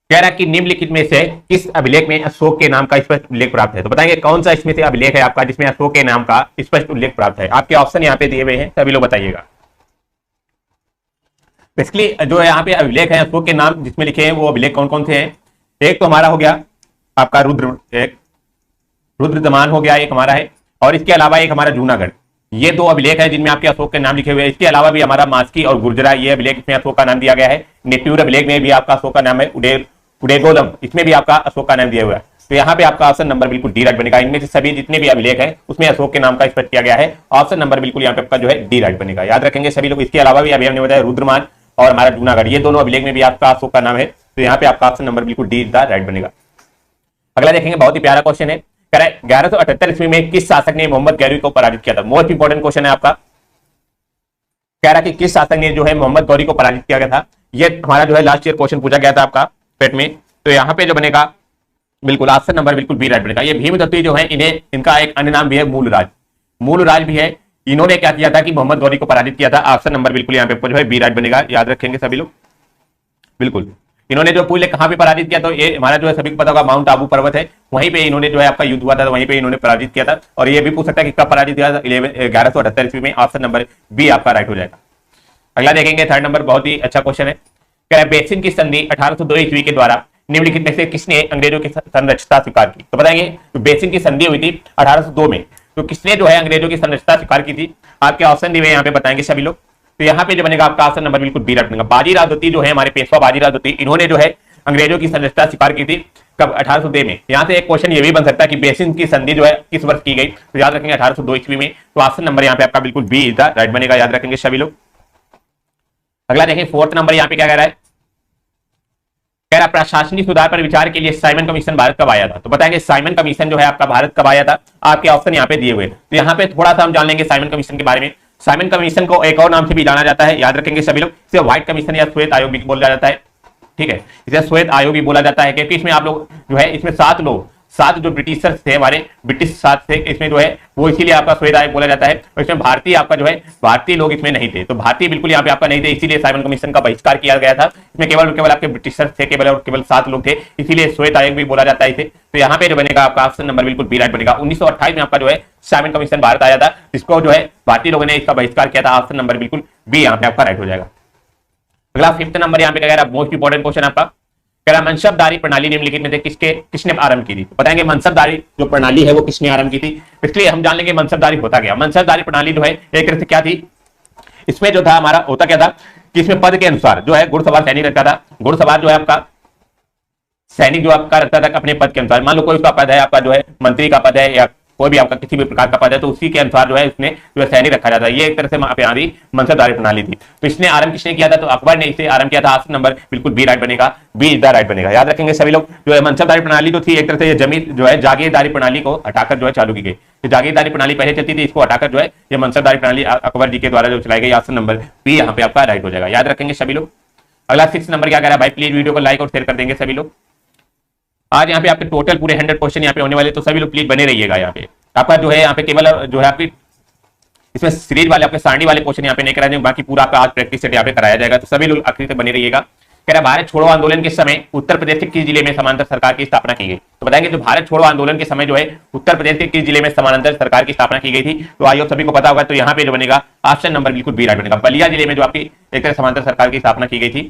कह रहा कि निम्नलिखित में से किस अभिलेख में अशोक के नाम का स्पष्ट उल्लेख प्राप्त है। तो बताएंगे कौन सा इसमें से अभिलेख है आपका जिसमें अशोक के नाम का स्पष्ट उल्लेख प्राप्त है। आपके ऑप्शन यहाँ पे दिए हुए हैं, सभी लोग बताइएगा। बेसिकली जो यहाँ पे अभिलेख है अशोक के नाम जिसमें लिखे हैं वो अभिलेख कौन कौन से हैं। एक तो हमारा हो गया आपका रुद्रदमान हो गया, एक हमारा है, और इसके अलावा एक हमारा जूनागढ़। ये दो अभिलेख है जिनमें आपके अशोक के नाम लिखे हुए हैं। इसके अलावा भी हमारा मास्की और गुर्जरा ये अभिलेख इसमें अशोक का नाम दिया गया है। नेप्यूर अभिलेख में भी आपका अशोक का नाम है। उडेगोलम इसमें भी आपका अशोक का नाम दिया हुआ है। तो यहाँ पे आपका ऑप्शन नंबर बिल्कुल डी राइट बनेगा। इनमें से सभी जितने भी अभिलेख है उसमें अशोक के नाम का स्पष्ट किया गया है। ऑप्शन नंबर बिल्कुल यहाँ पे आपका जो है डी राइट बनेगा, याद रखेंगे सभी लोग। इसके अलावा भी अभी हमने बताया रुद्रमान और हमारा जूनागढ़, ये दोनों अभिलेख में भी आपका अशोक का नाम है। तो यहाँ पे आपका ऑप्शन नंबर बिल्कुल डी राइट बनेगा। अगला देखेंगे, बहुत ही प्यारा क्वेश्चन है। 1178 ईस्वी में किस शासक ने मोहम्मद गौरी को पराजित किया था। मोस्ट इंपोर्टेंट क्वेश्चन है आपका। कह रहा कि किस शासक ने जो है मोहम्मद गौरी को पराजित किया गया था। ये हमारा जो है लास्ट ईयर क्वेश्चन पूछा गया था आपका पेट में। तो यहाँ पे जो बनेगा बिल्कुल ऑप्शन नंबर बिल्कुल बी राइट बनेगा। ये भीमदत्ती जो है इन्हें इनका एक अन्य नाम भी है मूलराज भी है। इन्होंने क्या किया था कि मोहम्मद गौरी को पराजित किया था। ऑप्शन नंबर बिल्कुल यहाँ पे जो है बी राइट बनेगा, याद रखेंगे सभी लोग। बिल्कुल इन्होंने जो पूरे कहां पे पराजित किया, तो ये हमारा जो है सभी को पता होगा माउंट आबू पर्वत है, वहीं पे इन्होंने जो है आपका युद्ध हुआ था, वहीं पे इन्होंने पराजित किया था। और ये भी पूछ सकता है कि कब पराजित किया था, 1178 ईस्वी में। ऑप्शन नंबर बी आपका राइट हो जाएगा। अगला देखेंगे थर्ड नंबर, बहुत ही अच्छा क्वेश्चन है। कह रहा है बेसिन की संधि 1802 ईस्वी के द्वारा निम्नलिखित में से किसने अंग्रेजों की संरक्षता स्वीकार की। तो बताएंगे बेसिन की संधि हुई थी 1802 में, तो किसने जो है अंग्रेजों की संरक्षता स्वीकार की थी। आपके ऑप्शन दिए यहाँ पे बताएंगे सभी लोग। तो यहाँ पे जो बनेगा आपका ऑप्शन नंबर बिल्कुल बी राइट बनेगा। बाजीराव द्वितीय जो है हमारे पेशवा बाजीराव द्वितीय, इन्होंने जो है अंग्रेजों की संरक्षता स्वीकार की थी कब, 1802 में। यहां से एक क्वेश्चन ये भी बन सकता है कि बेसिन की संधि जो है किस वर्ष की गई, तो याद रखेंगे 1802 ईस्वी में। तो ऑप्शन नंबर यहाँ पे आपका बिल्कुल बी इज द राइट बनेगा, याद रखेंगे सभी लोग। अगला देखें फोर्थ नंबर, यहाँ पे क्या कह रहा है। कह रहा प्रशासनिक सुधार पर विचार के लिए साइमन कमीशन भारत कब आया था। तो बताएंगे साइमन कमीशन जो है आपका भारत कब आया था। आपके ऑप्शन यहाँ पे दिए हुए। तो यहाँ पे थोड़ा सा हम जान लेंगे साइमन कमीशन के बारे में। साइमन कमीशन को एक और नाम से भी जाना जाता है, याद रखेंगे सभी लोग। इसे व्हाइट कमीशन या श्वेत आयोग भी बोला जाता है, ठीक है। इसे श्वेत आयोग भी बोला जाता है क्योंकि इसमें आप लोग जो है इसमें 7 जो ब्रिटिशर्स थे हमारे, ब्रिटिश 7 थे इसमें जो है, वो इसीलिए आपका श्वेत आयोग बोला जाता है। और इसमें भारतीय आपका जो है भारतीय लोग इसमें नहीं थे, तो भारतीय बिल्कुल यहाँ पे आपका नहीं थे, इसीलिए साइमन कमीशन का बहिष्कार किया गया था। इसमें केवल आपके ब्रिटिशर्स थे, केवल 7 लोग थे, इसीलिए श्वेत आयोग भी बोला जाता है इसे। तो यहाँ पे जो बनेगा आपका ऑप्शन नंबर बिल्कुल बी राइट बनेगा। 1928 में आपका जो है साइमन कमीशन भारत आया था, जिसको जो है भारतीय लोगों ने इसका बहिष्कार किया था। ऑप्शन नंबर बिल्कुल बी यहाँ पे आपका राइट हो जाएगा। अगला फिफ्थ नंबर यहाँ पे क्या कह रहा है, मोस्ट इंपोर्टेंट क्वेश्चन आपका। कह रहा मनसबदारी प्रणाली निम्नलिखित में से किसने आरंभ की थी। तो बताएंगे मनसबदारी जो प्रणाली है वो किसने आरंभ की थी। इसलिए हम जान लेंगे मनसबदारी होता क्या। मनसबदारी प्रणाली जो है एक तरह से क्या थी, इसमें जो था हमारा होता क्या था कि इसमें पद के अनुसार जो है घुड़सवार सैनिक रखता था। घुड़सवार जो है आपका सैनिक जो आपका रखता था अपने पद के अनुसार। मान लो कोई उसका पद है आपका जो है मंत्री का पद है या कोई भी आपका किसी भी प्रकार का पद है, तो उसी के अनुसार जो है उसने जो है सैनिक रखा जाता है। ये एक तरह से हमारी मनसबदारी प्रणाली थी। तो इसने आरंभ किसने किया था, तो अकबर ने इसे आरंभ किया था। ऑप्शन नंबर बिल्कुल बी राइट बनेगा, बी इज द राइट बनेगा, याद रखेंगे सभी लोग। जो है मनसबदारी प्रणाली जो थी एक तरह से जमीन जो है जागीरदारी प्रणाली को हटाकर जो है चालू की गई। तो जागीरदारी प्रणाली पहले चलती थी, इसको हटाकर जो है ये मनसबदारी प्रणाली अकबर जी के द्वारा जो चलाई गई। ऑप्शन नंबर बी यहाँ पे आपका राइट हो जाएगा, याद रखेंगे सभी लोग। अगला 6 नंबर क्या कह रहा है भाई, प्लीज वीडियो को लाइक और शेयर कर देंगे सभी लोग। आज यहाँ पे आपके टोटल पूरे 100 क्वेश्चन यहाँ पे होने वाले, तो सभी लोग प्लीज बने रहिएगा। यहाँ पे आपका जो है यहाँ पे केवल जो है आपकी इसमें सीरीज वाले आपके सारणी वाले क्वेश्चन यहाँ पे नहीं कराए जाएंगे, बाकी पूरा आपका आज प्रैक्टिस सेट यहाँ पे कराया जाएगा। तो सभी लोग आखिर तक बने रहिएगा। कह रहा भारत छोड़ो आंदोलन के समय उत्तर प्रदेश के किस जिले में समांतर सरकार की स्थापना की गई। तो बताएंगे जो भारत छोड़ो आंदोलन के समय जो है उत्तर प्रदेश के किस जिले में समांतर सरकार की स्थापना की गई थी। तो आइए सभी को पता होगा। तो यहाँ पे जो बनेगा ऑप्शन नंबर बिल्कुल बी राइट बनेगा, बलिया जिले में जो आपकी एक तरह समांतर सरकार की स्थापना की गई थी।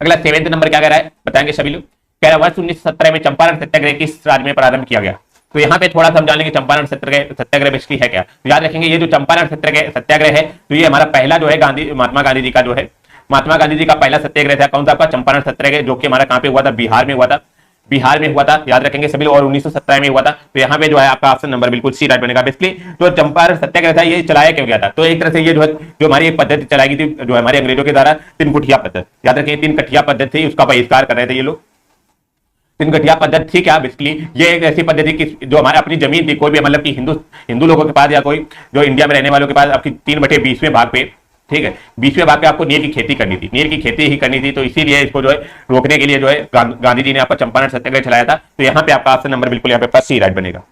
अगला 7वां नंबर क्या कह रहा है, बताएंगे सभी लोग। कह रहा वर्ष 1917 में चंपारण सत्याग्रह किस राज्य में प्रारंभ किया गया। तो यहाँ पे थोड़ा सा हम जान लेंगे चंपारण सत्याग्रह बेसिकली है क्या। तो याद रखेंगे ये जो चंपारण सत्याग्रह है, तो ये हमारा पहला जो है महात्मा गांधी जी का जो है महात्मा गांधी जी का पहला सत्याग्रह था। कौन सा आपका, चंपारण सत्याग्रह, जो कि हमारा कहाँ पे हुआ था, बिहार में हुआ था। बिहार में हुआ था, याद रखेंगे सभी लोग, और 1917 में हुआ था। तो यहाँ पे जो है आपका ऑप्शन नंबर बिल्कुल सी राइट बनेगा। बेसिकली जो चंपारण सत्याग्रह था ये चलाया क्यों गया था, तो एक तरह से ये जो है जो हमारी एक पद्धति चलाई गई थी जो हमारे अंग्रेजों के द्वारा, 3 कुठिया पद्धति, याद रखेंगे 3 कठिया पद्धति थी, उसका बहिष्कार कर रहे थे ये लोग। 3 कठिया पद्धति थी क्या, बेसिकली ये एक ऐसी पद्धति की जो हमारे अपनी जमीन थी, कोई भी मतलब कि हिंदू लोगों के पास या कोई जो इंडिया में रहने वालों के पास आपकी 3/20वें भाग पे, ठीक है, 20वें भाग पे आपको नील की खेती करनी थी, नील की खेती ही करनी थी। तो इसीलिए इसको जो है रोकने के लिए जो है गांधी जी ने आपका चंपारण सत्याग्रह चलाया था। तो यहाँ पे आपका ऑप्शन नंबर बिल्कुल यहाँ पे सी राइट बनेगा,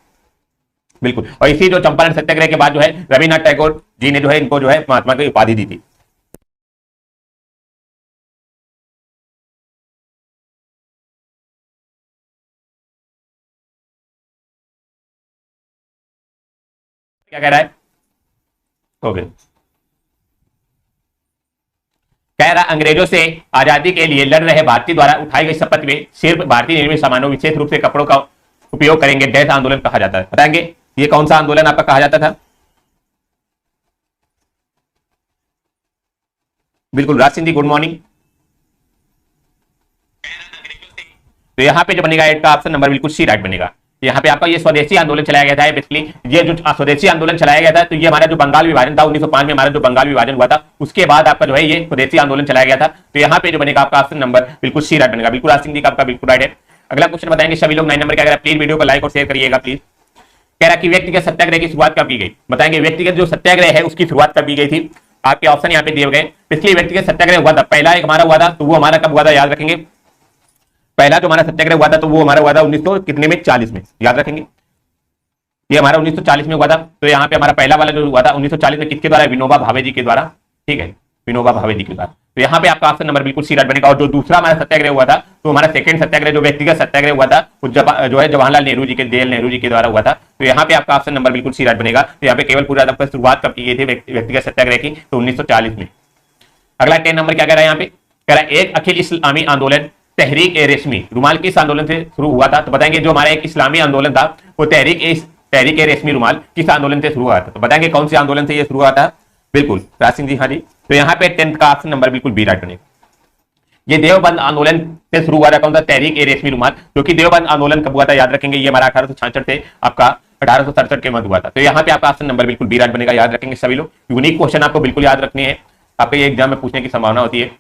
बिल्कुल। और इसी जो चंपारण सत्याग्रह के बाद जो है रविन्द्रनाथ टैगोर जी ने जो है इनको जो है महात्मा की उपाधि दी थी। क्या कह रहा है? ओके, कह रहा अंग्रेजों से आजादी के लिए लड़ रहे भारतीय द्वारा उठाई गई शपथ में सिर्फ भारतीय निर्मित सामानों विशेष रूप से कपड़ों का उपयोग करेंगे डैश आंदोलन कहा जाता है। बताएंगे ये कौन सा आंदोलन आपका कहा जाता था? बिल्कुल राज सिंह जी, गुड मॉर्निंग। तो यहाँ पे जो बनेगा एड का ऑप्शन नंबर बिल्कुल सी राइट बनेगा। यहाँ पे आपका ये स्वदेशी आंदोलन चलाया गया था। बेसिकली ये जो स्वदेशी आंदोलन चलाया गया था, तो ये हमारा जो बंगाल विभाजन था 1905 में, हमारा जो बंगाल विभाजन हुआ था, उसके बाद आपका जो है ये स्वदेशी आंदोलन चलाया गया था। तो यहाँ पे जो बनेगा आपका ऑप्शन नंबर बिल्कुल सी राइट बनेगा। बिल्कुल राज सिंह जी का आपका बिल्कुल राइट है। अगला क्वेश्चन बताएंगे सभी लोग 9 नंबर का। अगर प्लीज वीडियो को लाइक और शेयर करिएगा प्लीज। कह रहा कि व्यक्तिगत सत्याग्रह की शुरुआत कब की गई? बताएंगे व्यक्तिगत जो सत्याग्रह है उसकी शुरुआत कब की गई थी? आपके ऑप्शन यहाँ पे दिए गए। पिछले व्यक्तिगत सत्याग्रह हुआ था, पहला एक हमारा हुआ था, तो वो हमारा कब हुआ था याद रखेंगे? पहला जो हमारा सत्याग्रह हुआ था तो वो हमारा हुआ था 1900 कितने में? 40 में, याद रखेंगे। ये हमारा 1940 में हुआ था। तो यहाँ पे हमारा पहला वाला जो हुआ था 1940 में, किसके द्वारा? विनोबा भावे जी के द्वारा। ठीक है, विनोबा भावे जी के द्वारा। तो यहाँ पे आपका ऑप्शन नंबर बिल्कुल सी राइट बनेगा। और जो दूसरा हमारा सत्याग्रह हुआ था, तो हमारा सेकंड सत्याग्रह जो व्यक्तिगत सत्याग्रह हुआ था, जो है जवाहरलाल नेहरू जी के, जवाहरलाल नेहरू जी के द्वारा हुआ था। तो यहाँ पे आपका ऑप्शन नंबर बिल्कुल सी राइट बनेगा। तो यहाँ पे केवल पूरा आपका शुरुआत कब की गई थी व्यक्तिगत सत्याग्रह की? तो 1940 में। अगला 10 नंबर क्या कह रहा है यहाँ पे? कह रहा है एक अखिल इस्लामी आंदोलन तहरीक ए रेशमी रुमाल किस आंदोलन से शुरू हुआ था? तो बताएंगे जो हमारा एक इस्लामी आंदोलन था वो तहरीक ए रेशमी रुमाल किस आंदोलन से शुरू हुआ था? तो बताएंगे कौन से आंदोलन से ये शुरू हुआ था? बिल्कुल राज सिंह जी, हाँ जी। तो यहाँ पे 10th का ऑप्शन नंबर बिल्कुल बी राइट बनेगा। ये देवबंद आंदोलन से शुरू हुआ था। कौन सा? तहरीक ए रेशमी रुमाल, जो कि देवबंद आंदोलन कब हुआ था याद रखेंगे? ये हमारा 1866 से आपका 1867 के मध्य हुआ था। तो यहाँ पे आपका ऑप्शन नंबर बिल्कुल बी राइट बनेगा, याद रखेंगे सभी लोग। यूनिक क्वेश्चन आपको बिल्कुल याद रखने हैं, आपके ये एग्जाम में पूछने की संभावना होती है।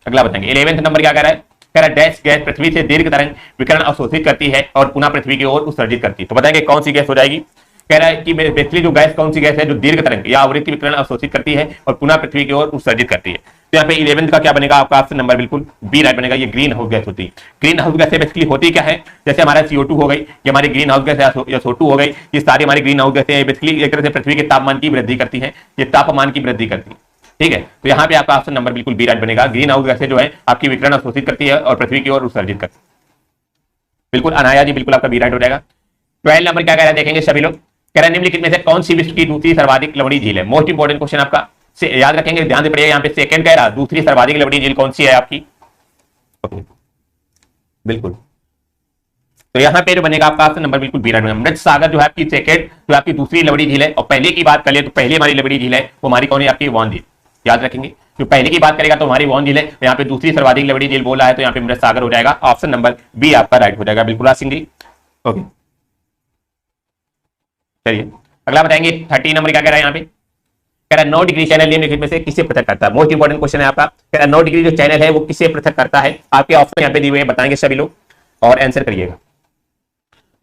अगला बताएंगे 11th नंबर क्या कह रहा है? कह रहा डैश गैस पृथ्वी से दीर्घ तरंग विकिरण अवशोषित करती है और पुनः पृथ्वी की ओर उत्सर्जित करती है। तो बताएंगे कौन सी गैस हो जाएगी? कह रहा है कि बेसिकली जो गैस कौन सी गैस है जो दीर्घ तरंग या आवृत्ति विकिरण अवशोषित करती है और पुनः पृथ्वी की ओर उत्सर्जित करती है। तो यहाँ पे 11th का क्या बनेगा आपका ऑप्शन नंबर बिल्कुल बी राइट बनेगा। ये ग्रीन हाउस गैस होती है। ग्रीन हाउस गैस बेसिकली होती क्या है? जैसे हमारा CO2 हो गई, ये हमारी ग्रीन हाउस गैस है, SO2 हो गई, ये सारी हमारी ग्रीन हाउस गैसें बेसिकली एक तरह से पृथ्वी के तापमान की वृद्धि करती है, ये तापमान की वृद्धि करती है। ठीक है, तो यहाँ पे आपका ऑप्शन नंबर बिल्कुल बी राइट बनेगा। ग्रीन हाउस गैसें जो है आपकी विकिरण अवशोषित करती है और पृथ्वी की ओर उत्सर्जित करती है। बिल्कुल अनाया जी, बिल्कुल आपका बी राइट हो जाएगा। 12 नंबर क्या कह रहा है देखेंगे सभी लोग। कह रहा है निम्नलिखित में से कौन सी विश्व की दूसरी सर्वाधिक लंबी झील है? मोस्ट इंपोर्टेंट क्वेश्चन आपका, याद रखेंगे, ध्यान से पढ़िएगा। यहाँ पे सेकंड कह रहा दूसरी सर्वाधिक लंबी झील कौन सी है आपकी? बिल्कुल, तो यहाँ पे जो बनेगा आपका ऑप्शन नंबर बिल्कुल बी राइट बनेगा। मृत सागर जो है आपकी सेकंड, जो आपकी दूसरी लंबी झील है। और पहले की बात करें तो पहली हमारी लंबी झील है वो हमारी कौन है? आपकी वॉन झील, याद रखेंगे। जो पहले की बात करेगा तो हमारी वॉन झील है। यहाँ पे दूसरी सर्वाधिक लंबी झील बोला है तो यहाँ पे मृत सागर हो जाएगा। ऑप्शन नंबर बी आपका राइट हो जाएगा। बिल्कुल राज सिंह जी, ओके। चलिए अगला बताएंगे 30 नंबर क्या कह रहा है यहाँ पे? कह रहा 9 डिग्री चैनल निम्नलिखित में से किसे पृथक करता है? मोस्ट इंपोर्टेंट क्वेश्चन है आपका। कह रहा 9 डिग्री जो चैनल है वो किसे पृथक करता है? आपके ऑप्शन यहाँ पे दिए हुए हैं, बताएंगे सभी लोग और आंसर करिएगा।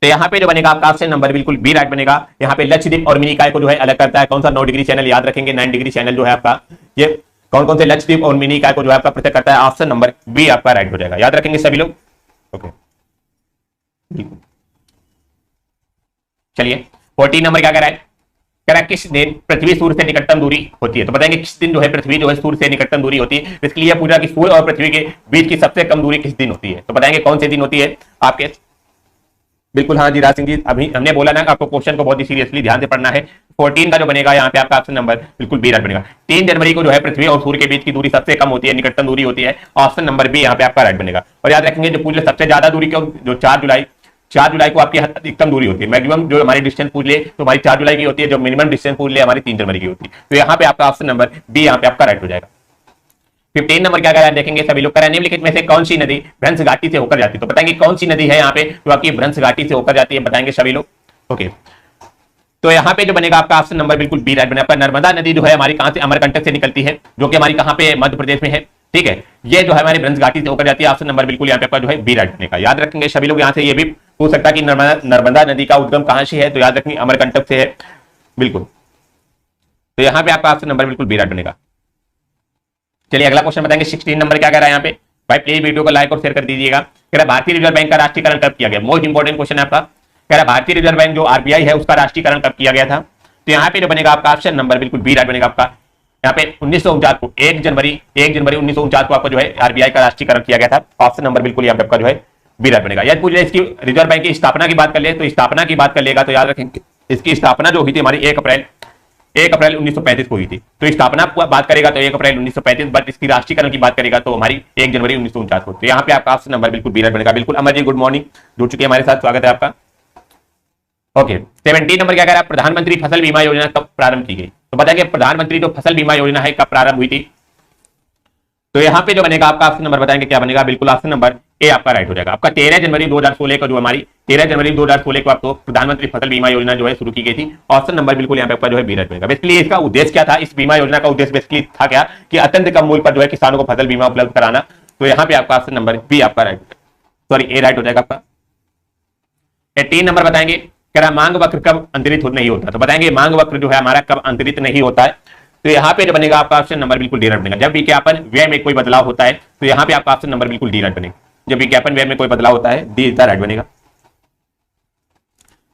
तो यहाँ पे जो बनेगा आपका ऑप्शन नंबर बिल्कुल बी राइट बनेगा। यहाँ पे लक्षद्वीप और मिनिकॉय को जो है अलग करता है। कौन सा? 9 डिग्री चैनल, याद रखेंगे 9 डिग्री चैनल जो है आपका, ये कौन कौन से लक्षद्वीप और मिनिकॉय को जो है आपका पृथक करता है? ऑप्शन नंबर बी आपका राइट हो जाएगा, याद रखेंगे सभी लोग, ओके। चलिए 14 नंबर क्या कह रहा है? कह रहा है किस दिन पृथ्वी सूर्य से निकटतम दूरी होती है? तो बताएंगे किस दिन जो है पृथ्वी जो है सूर्य से निकटतम दूरी होती है। इसके लिए पूछा कि सूर्य और पृथ्वी के बीच की सबसे कम दूरी किस दिन होती है? तो बताएंगे कौन से दिन होती है आपके? बिल्कुल हाँ जी राज सिंह जी, अभी हमने बोला ना आपको क्वेश्चन को बहुत ही सीरियसली ध्यान से पढ़ना है। 14 का जो बनेगा यहाँ पे आपका ऑप्शन नंबर बिल्कुल बी राइट बनेगा। 3 जनवरी को जो है पृथ्वी और सूर्य के बीच की दूरी सबसे कम होती है, निकटतम दूरी होती है। ऑप्शन नंबर बी यहाँ पे आपका राइट बनेगा। और याद रखेंगे जो पूछ ले सबसे ज्यादा दूरी क्यों? जो 4 जुलाई को आपकी अधिकतम दूरी होती है। मैक्सिमम जो हमारी डिस्टेंस पूछ ले तो हमारी 4 जुलाई की होती है, जो मिनिमम डिस्टेंस पूछ ले हमारी 3 जनवरी की होती है। तो यहाँ पे आपका ऑप्शन नंबर बी यहाँ पे आपका राइट हो जाएगा। 15 नंबर क्या कह रहा है देखेंगे सभी लोग। कह रहा है निम्नलिखित में से कौन सी नदी भ्रंश घाटी से होकर जाती है? तो बताएंगे कौन सी नदी है यहाँ पे जो आपकी भ्रंश घाटी से होकर जाती है, बताएंगे सभी लोग, ओके। तो यहाँ पे जो बनेगा आपका ऑप्शन नंबर बिल्कुल बी राइट बनेगा। आपका नर्मदा नदी जो है हमारी कहां से? अमरकंटक से निकलती है, जो कि हमारी कहां पे? मध्य प्रदेश में है, ठीक है। ये जो है हमारी भ्रंश घाटी से होकर जाती है। ऑप्शन नंबर बिल्कुल यहाँ पे आपका जो है बी राइट बनेगा, याद रखेंगे सभी लोग। यहाँ से ये भी पूछ सकता है कि नर्मदा नदी का उद्गम कहां से है? तो याद रखेंगे अमरकंटक से है, बिल्कुल। तो यहाँ पे आपका ऑप्शन नंबर बिल्कुल बी राइट बनेगा। चलिए अगला क्वेश्चन बताएंगे 16 नंबर क्या कह रहा है यहाँ पे? भाई प्लीज वीडियो को लाइक और शेयर कर दीजिएगा। कह रहा है भारतीय रिजर्व बैंक का राष्ट्रीयकरण कब किया गया? मोस्ट इंपोर्टेंट क्वेश्चन है आपका। कह रहा है भारतीय रिजर्व बैंक जो RBI है उसका राष्ट्रीयकरण कब किया गया था? तो यहाँ पे जो बनेगा आपका ऑप्शन नंबर बिल्कुल बी राइट बनेगा आपका। यहाँ पे 1949 को 1 जनवरी 1949 को आपका जो है RBI का राष्ट्रीयकरण किया गया था। ऑप्शन नंबर बिल्कुल यहाँ पे आपका जो है बी राइट बनेगा। यदि पूछ ले इसकी रिजर्व बैंक की स्थापना की बात कर ले तो स्थापना की बात कर लेगा तो याद रखेंगे इसकी स्थापना जो हुई थी हमारी 1 अप्रैल 1935 को हुई थी। तो स्थापना बात करेगा तो 1 अप्रैल 1935, बट इसकी राष्ट्रीयकरण की बात करेगा तो हमारी 1 जनवरी 1949 को। तो यहाँ पे आपका ऑप्शन नंबर बिल्कुल बी राइट बनेगा। बिल्कुल अमर जी गुड मॉर्निंग, जुड़ चुके हैं हमारे साथ, स्वागत है आपका। ओके 17 नंबर क्या कह रहा है, प्रधानमंत्री फसल बीमा योजना कब प्रारंभ की गई? तो बताइए प्रधानमंत्री जो फसल बीमा योजना है कब प्रारंभ हुई थी? तो यहाँ पे जो बनेगा आपका ऑप्शन नंबर बताएंगे क्या बनेगा, बिल्कुल ऑप्शन नंबर ए आपका राइट हो जाएगा। आपका 13 जनवरी 2016 को जो हमारी 13 जनवरी 2016 को आपको प्रधानमंत्री फसल बीमा योजना जो है शुरू की गई थी। ऑप्शन नंबर बिल्कुल यहाँ पे आपका जो है बी राइट बनेगा। बेसिकली इसका उद्देश्य क्या था, इस बीमा योजना का उद्देश्य बेसिकली था क्या कि अत्यंत कम मूल्य पर जो है किसानों को फसल बीमा उपलब्ध कराना। तो यहाँ पे आपका ऑप्शन नंबर बी आपका राइट, सॉरी ए राइट हो जाएगा आपका। 18 नंबर बताएंगे कह रहा मांग वक्र कब अंतरित नहीं होता? तो बताएंगे मांग वक्र जो है हमारा कब अंतरित नहीं होता है? तो यहाँ पे जो बनेगा आपका ऑप्शन नंबर बिल्कुल डी राइट बनेगा। जब विज्ञापन व्यय में कोई बदलाव होता है तो यहाँ पे आपका ऑप्शन नंबर बिल्कुल डी राइट बनेगा। जब विज्ञापन व्यय में कोई बदलाव होता है डी इसका राइट बनेगा।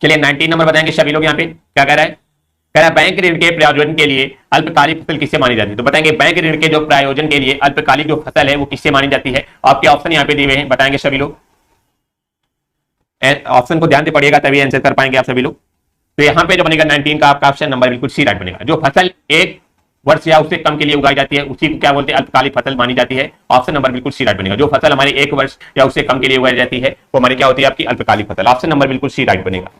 चलिए 19 नंबर बताएंगे सभी लोग। यहाँ पे क्या कह रहा है, कह रहा है बैंक ऋण के प्रायोजन के लिए अल्पकालिक फसल किससे मानी जाती है? तो बताएंगे बैंक ऋण के जो प्रायोजन के लिए अल्पकालिक जो फसल है वो किससे मानी जाती है? आपके ऑप्शन यहाँ पे दिए हुए हैं, बताएंगे सभी लोग। ऑप्शन को ध्यान से पढ़िएगा तभी आंसर कर पाएंगे आप सभी लोग। तो यहाँ पे जो बनेगा 19 का आपका ऑप्शन नंबर बिल्कुल सी राइट बनेगा। जो फसल 1 वर्ष या उससे कम के लिए उगाई जाती है उसी को क्या बोलते हैं, अल्पकालिक फसल मानी जाती है। ऑप्शन नंबर बिल्कुल सी राइट बनेगा। जो फसल हमारी 1 वर्ष या उससे कम के लिए उगाई जाती है वो हमारी क्या होती है, आपकी अल्पकालिक फसल। ऑप्शन नंबर बिल्कुल सी राइट बनेगा।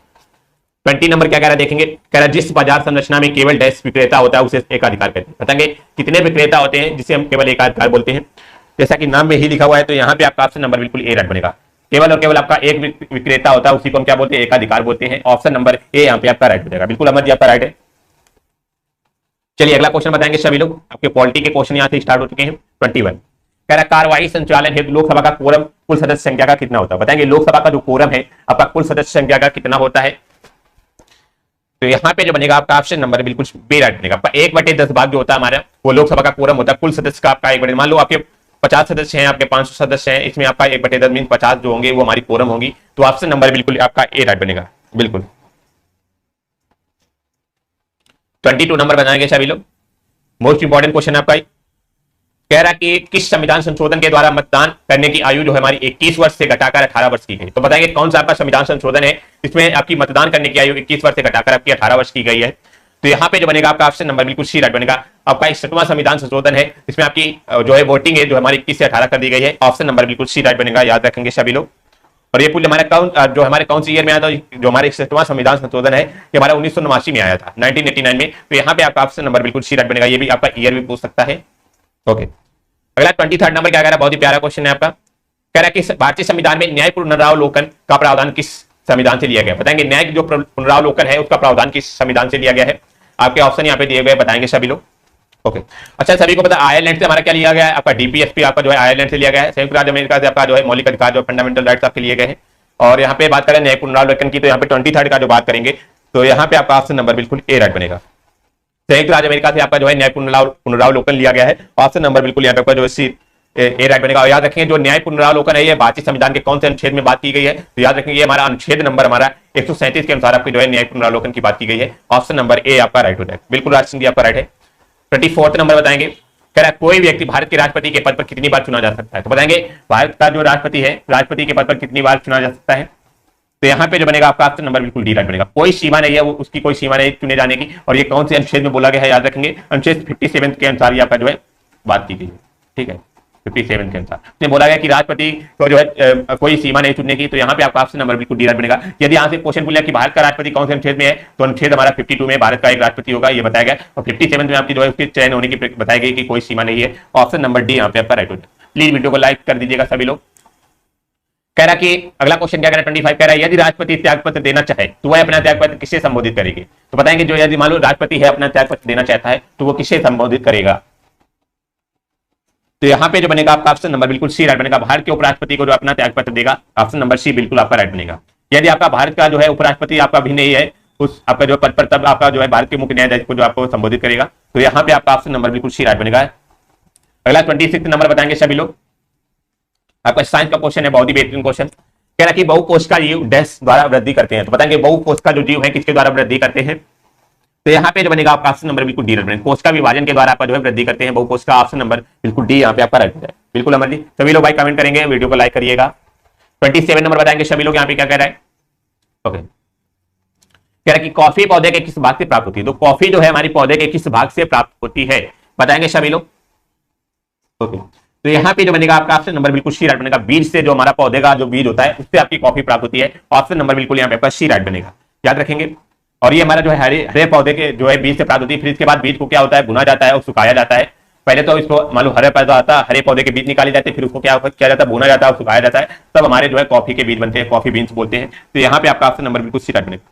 20 नंबर क्या कह रहा है देखेंगे, कह रहा है जिस बाजार संरचना में केवल डैश विक्रेता होता है उसे एकाधिकार कहते हैं। बताएंगे कितने विक्रेता होते हैं जिसे हम केवल एकाधिकार बोलते हैं? जैसा कि नाम में ही लिखा हुआ है तो यहाँ पे आपका ऑप्शन नंबर बिल्कुल ए राइट बनेगा। केवल और केवल आपका एक विक्रेता होता है उसी को हम क्या बोलते हैं, एकाधिकार बोलते हैं। ऑप्शन नंबर ए यहाँ पे आपका राइट हो जाएगा। बिल्कुल अमर जी आपका राइट है। चलिए अगला क्वेश्चन बताएंगे सभी लोग। आपके पॉलिटी के क्वेश्चन यहाँ से स्टार्ट हो चुके हैं। 21 कह रहा कार्यवाही संचालन हेतु लोकसभा का कोरम कुल सदस्य संख्या का कितना होता है? बताएंगे लोकसभा का जो कोरम है आपका कुल सदस्य संख्या का कितना होता है? तो यहाँ पे जो बनेगा आपका ऑप्शन नंबर बिल्कुल बी राइट बनेगा। आपका 1/10 भाग जो होता है हमारा वो लोकसभा का कोरम होता है। कुल सदस्य का आपका 1/10, मान लो आपके 50 सदस्य हैं, आपके 500 सदस्य हैं, इसमें आपका 1/10 मीन 50 जो होंगे वो हमारी कोरम होंगी। तो ऑप्शन नंबर बिल्कुल आपका ए राइट बनेगा। बिल्कुल 22 नंबर बनाएंगे सभी लोग। मोस्ट इंपॉर्टेंट क्वेश्चन आपका कह रहा कि किस संविधान संशोधन के द्वारा मतदान करने की आयु जो है हमारी 21 वर्ष से घटाकर 18 वर्ष की गई? तो बताएंगे कौन सा आपका संविधान संशोधन है इसमें आपकी मतदान करने की आयु 21 वर्ष से घटाकर आपकी 18 वर्ष की गई है? तो यहाँ पे जो बनेगा आपका ऑप्शन नंबर बिल्कुल सी राइट बनेगा। आपका 61वां संविधान संशोधन है, इसमें आपकी जो है वोटिंग है जो हमारी 21 से 18 कर दी गई है। ऑप्शन नंबर बिल्कुल सी राइट बनेगा, याद रखेंगे सभी लोग। और ये पूरे हमारे कौन सी ईयर में आया था? जो हमारे 61वां संविधान संशोधन है ये हमारा 1989 में आया था, 1989 में। तो यहाँ पे आपका ऑप्शन नंबर बिल्कुल सी राइट बनेगा। ये भी आपका ईयर भी पूछ सकता है। ओके अगला 23 नंबर क्या कह रहा है, बहुत ही प्यारा क्वेश्चन है आपका। कह रहा है कि भारतीय संविधान में न्याय पुनरावलोकन का प्रावधान किस संविधान से लिया गया? बताएंगे न्याय जो पुनरावलोकन है उसका प्रावधान किस संविधान से लिया गया है? आपके ऑप्शन यहाँ पे दिए गए, बताएंगे सभी लोग। ओके अच्छा सभी को पता आयरलैंड से हमारा क्या लिया गया है? आपका डीपीएसपी आपका जो है आयरलैंड से लिया गया है। संयुक्त राज्य अमेरिका से आपका जो है मौलिक अधिकार जो फंडामेंटल राइट्स आपके लिए गए हैं। और यहाँ पे बात करें न्याय पुनरावलोकन की तो यहाँ पे 23 का जो बात करेंगे तो यहाँ पे आपका ऑप्शन नंबर बिल्कुल ए राइट बनेगा। संयुक्त राज्य अमेरिका से आपका जो है न्याय पुनरावलोकन लिया गया है। ऑप्शन नंबर बिल्कुल यहाँ पे जो है ए राइट बनेगा। और याद रखेंगे जो न्याय पुनरावलोकन है ये भारतीय संविधान के कौन से अनुच्छेद में बात की गई है? तो याद रखेंगे ये हमारा अनुच्छेद नंबर हमारा 137 के अनुसार आपकी जो है न्याय पुनरावलोकन की बात की गई है। ऑप्शन नंबर ए आपका राइट हो जाएगा। बिल्कुल राज सिंह जी आपका राइट है। 24 नंबर बताएंगे, कह रहा है कोई व्यक्ति भारत के राष्ट्रपति के पद पर कितनी बार चुना जा सकता है? तो बताएंगे भारत का जो राष्ट्रपति है राष्ट्रपति के पद पर कितनी बार चुना जा सकता है? तो यहाँ पे जो बनेगा आपका ऑप्शन नंबर बिल्कुल डी राइट बनेगा। कोई सीमा नहीं है, वो उसकी कोई सीमा नहीं चुने जाने की। और ये कौन से अनुच्छेद में बोला गया है? याद रखेंगे अनुच्छेद 57 के अनुसार ये आपका जो है बात की गई है। ठीक है 57 के अनुसार बोला गया कि राष्ट्रपति को जो है कोई सीमा नहीं चुनने की। तो यहाँ पे आपका ऑप्शन नंबर बिल्कुल डी राइट बनेगा। यदि यहाँ से क्वेश्चन पूछा कि भारत का राष्ट्रपति कौन से अनुच्छेद में है तो अनुच्छेद हमारा 52 में भारत का एक राष्ट्रपति होगा ये बताया गया। और 57 में आपकी जो है उसके चयन होने की बताई गई कि कोई सीमा नहीं है। ऑप्शन नंबर डी यहाँ पे आपका राइट हो जाए। प्लीज वीडियो को लाइक कर दीजिएगा सभी लोग। कह रहा कि अगला क्वेश्चन क्या कह रहा है 25 कह रहा है यदि राष्ट्रपति त्यागपत्र देना चाहे तो वह अपना त्यागपत्र किससे संबोधित करेगी? तो बताएंगे जो यदि मान लो राष्ट्रपति है अपना त्यागपत्र देना चाहता है तो वो किससे संबोधित करेगा? तो यहाँ पे जो बनेगा आपका ऑप्शन नंबर बिल्कुल सी राइट बनेगा। भारत के उपराष्ट्रपति को जो अपना त्यागपत्र देगा ऑप्शन नंबर सी बिल्कुल आपका राइट बनेगा। यदि आपका भारत का जो है उपराष्ट्रपति आपका भी नहीं है उस आपका जो पद पर तब आपका जो है भारत के मुख्य न्यायाधीश को जो आपको संबोधित करेगा। तो यहाँ पे आपका ऑप्शन नंबर बिल्कुल सी राइट बनेगा। अगला 26 नंबर बताएंगे सभी लोग। आपका साइंस का क्वेश्चन है, बहुत ही बेहतरीन क्वेश्चन। कह रहा कि बहुकोशिका जीव डैश द्वारा वृद्धि करते हैं। तो बताएंगे बहुकोशिका जो जीव है किसके द्वारा वृद्धि करते हैं? तो यहाँ पे जो बनेगा आपका ऑप्शन नंबर बिल्कुल डी राइट बनेगा। कोशिका विभाजन के द्वारा आपका जो है वृद्धि करते हैं बहुकोशिका। ऑप्शन नंबर बिल्कुल डी यहाँ पे आपका राइट है। बिल्कुल अमर जी सभी लोग भाई कमेंट करेंगे, वीडियो को लाइक करिएगा। 27 नंबर बताएंगे सभी लोग यहाँ पे क्या कह रहा है। ओके कह रहा है कि कॉफी पौधे के किस भाग से प्राप्त होती है, तो कॉफी जो है हमारी पौधे के किस भाग से प्राप्त होती है, बताएंगे सभी लोग। ओके, तो यहाँ पे जो बनेगा आपका ऑप्शन नंबर बिल्कुल सी राइट बनेगा। बीज से जो हमारा पौधे का जो बीज होता है उससे आपकी कॉफी प्राप्त होती है। ऑप्शन नंबर बिल्कुल यहाँ पे आपका सी राइट बनेगा, याद रखेंगे। और ये हमारा जो है हरे हरे पौधे के जो है बीज से प्राप्त होती है। फिर इसके बाद बीज को क्या होता है, भुना जाता है और सुखाया जाता है। पहले तो इसको मान लो हरे पैदा आता है, हरे पौधे के बीज निकाले जाते हैं, फिर उसको क्या किया जाता है, भुना जाता है और सुखाया जाता है, तब हमारे जो है कॉफी के बीज बनते हैं, कॉफी बीन्स बोलते हैं। तो यहाँ पे आपका ऑप्शन नंबर बिल्कुल सी राइट बनेगा।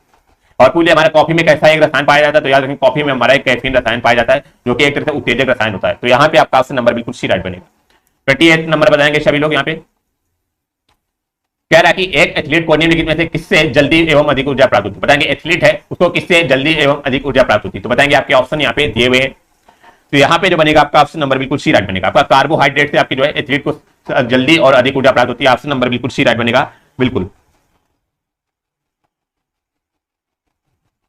और पूछे हमारे कॉफी में कैसा एक रसायन पाया जाता है, तो याद रखें कॉफी में हमारा एक कैफीन रसायन पाया जाता है जो कि एक तरह से उत्तेजक रसायन होता है। तो यहाँ पे आपका ऑप्शन नंबर बिल्कुल सी राइट बनेगा। 28 नंबर बताएंगे सभी लोग। यहाँ पे कह रहा है कि एक एथलीट को निम्नलिखित में से किससे जल्दी एवं अधिक ऊर्जा प्राप्त होती है, बताएंगे एथलीट है उसको किससे जल्दी एवं अधिक ऊर्जा प्राप्त होती है, तो बताएंगे आपके ऑप्शन यहाँ पे दिए हुए हैं। तो यहाँ पे जो बनेगा आपका ऑप्शन नंबर बिल्कुल सी राइट बनेगा। आपका कार्बोहाइड्रेट से आपकी जो है एथलीट को जल्दी और अधिक ऊर्जा प्राप्त होती है। ऑप्शन नंबर बिल्कुल सी राइट बनेगा, बिल्कुल।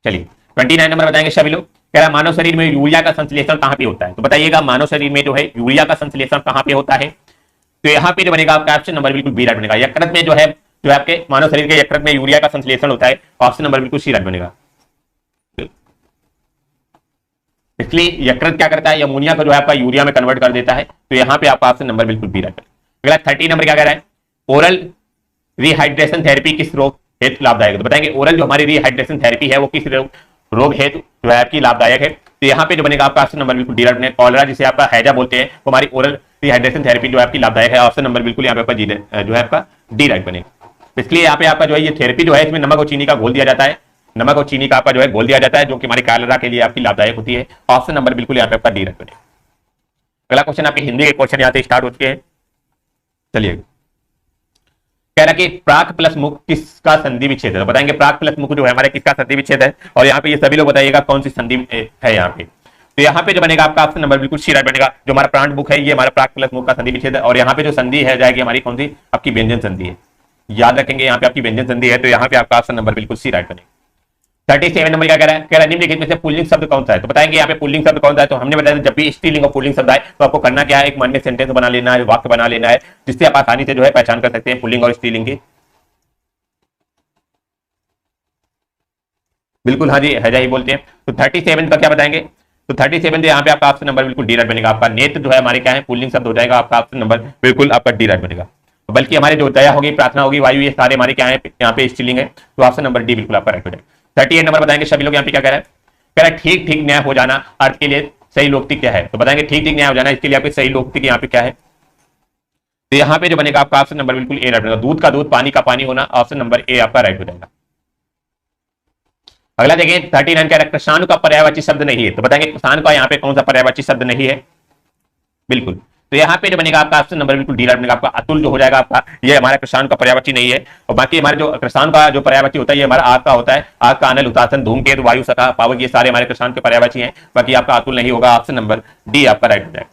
चलिए 29 नंबर बताएंगे सभी लोग। कह रहा मानव शरीर में यूरिया का संश्लेषण कहां पे होता है, तो बताइएगा मानव शरीर में जो है यूरिया का संश्लेषण कहां पे होता है। तो यहाँ पे जो बनेगा आपका ऑप्शन नंबर बिल्कुल बी राइट बनेगा। यकृत में जो है जो आपके मानव शरीर के यकृत में यूरिया का संश्लेषण होता है। ऑप्शन नंबर बिल्कुल सी राइट बनेगा। इसलिए यकृत क्या करता है, अमोनिया को जो है आपका यूरिया में कन्वर्ट कर देता है। तो यहाँ पे आपका ऑप्शन नंबर बिल्कुल बी राइट बनेगा। अगला 30 नंबर क्या कह रहा है, ओरल रिहाइड्रेशन थेरेपी किस रोग हेतु लाभदायक है, तो बताएंगे ओरल जो हमारी रिहाइड्रेशन थेरेपी है वो किस रोग हेतु जो है आपकी लाभदायक है। तो यहाँ पे जो बनेगा आपका ऑप्शन नंबर बिल्कुल डी राइट बनेगा। कॉलरा जिसे आपका हैजा बोलते हैं वो हमारी ओरल रिहाइड्रेशन थेरेपी जो है आपकी लाभदायक है। ऑप्शन नंबर बिल्कुल यहाँ पे जो है आपका डी राइट बनेगा। इसलिए यहाँ पे आपका जो है ये थेरेपी जो है इसमें नमक और चीनी का घोल दिया जाता है, नमक और चीनी का आपका जो है घोल दिया जाता है जो कि हमारी कॉलरा के लिए आपकी लाभदायक होती है। ऑप्शन नंबर बिल्कुल यहाँ पे आपका डी राइट बनेगा। अगला क्वेश्चन आपके हिंदी के क्वेश्चन यहाँ से स्टार्ट हो चुके हैं। चलिए कह रहा कि प्राक प्लस मुख किसका संधि विच्छेद है, बताएंगे प्राक प्लस मुख जो है हमारे किसका संधि विच्छेद है। और यहाँ पे ये सभी लोग बताइएगा कौन सी संधि है यहाँ पे। तो यहाँ पे जो बनेगा आपका ऑप्शन नंबर बिल्कुल सी राइट बनेगा। जो हमारा प्रांत मुख है ये हमारा प्राक प्लस मुख का संधि विच्छेद है। और यहाँ पे जो संधि है जाएगी हमारी कौन सी, आपकी व्यंजन संधि है, याद रखेंगे यहाँ पे आपकी व्यंजन संधि है। तो यहाँ पे आपका ऑप्शन नंबर बिल्कुल सी राइट बनेगा। 37 नंबर क्या कह रहा है, कह रहा है निम्नलिखित में से पुल्लिंग शब्द कौन सा है, तो बताएंगे यहाँ पे पुल्लिंग शब्द कौन सा है। तो हमने बताया जब भी स्त्रीलिंग और पुल्लिंग शब्द आए तो आपको करना क्या है, एक मन में सेंटेंस बना लेना है, वाक्य बना लेना है, जिससे आप आसानी से जो है पहचान कर सकते हैं पुल्लिंग और स्त्रीलिंग की। बिल्कुल हाँ जी हैजा ही बोलते हैं। तो 37 का क्या बताएंगे, तो 37 यहाँ पे आपका ऑप्शन नंबर बिल्कुल डी राइट बनेगा। आपका नेत्र जो है हमारे क्या है पुल्लिंग शब्द हो जाएगा, आपका ऑप्शन नंबर बिल्कुल आपका डी राइट बनेगा। बल्कि हमारे जो दया होगी, प्रार्थना होगी, वायु, ये सारे हमारे क्या है यहाँ पे स्त्रीलिंग है। तो ऑप्शन नंबर डी बिल्कुल आपका राइट हो जाएगा। 38 नंबर बताएंगे सभी लोग। यहाँ पे क्या कह रहा है, कह रहा है ठीक ठीक न्याय हो जाना अर्थ के लिए सही लोकोक्ति क्या है, तो बताएंगे ठीक ठीक न्याय हो जाना इसके लिए आपकी सही लोकोक्ति यहाँ पे क्या है। तो यहाँ पे जो बनेगा आपका ऑप्शन नंबर बिल्कुल ए राइट बनेगा। दूध का दूध, पानी का पानी होना, ऑप्शन नंबर ए आपका राइट हो जाएगा। अगला देखिए 39 कह रहा है कृषाणु का पर्यायवाची शब्द नहीं है, तो बताएंगे कृषाणु का यहाँ पे कौन सा पर्यायवाची शब्द नहीं है, बिल्कुल। तो यहाँ पे जो बनेगा आपका ऑप्शन नंबर बिल्कुल डी राइट बनेगा। आपका अतुल जो हो जाएगा आपका, ये हमारा कृषाणु का पर्यायवाची नहीं है। और बाकी हमारे जो कृषाणु का जो पर्यायवाची होता है ये हमारा आग का होता है। आग का, अनल, हुतासन, धूमकेतु, वायु, सखा, पावक, ये सारे हमारे कृषाणु के पर्यायवाची हैं। बाकी आपका अतुल नहीं होगा, ऑप्शन नंबर डी आपका राइट हो जाएगा।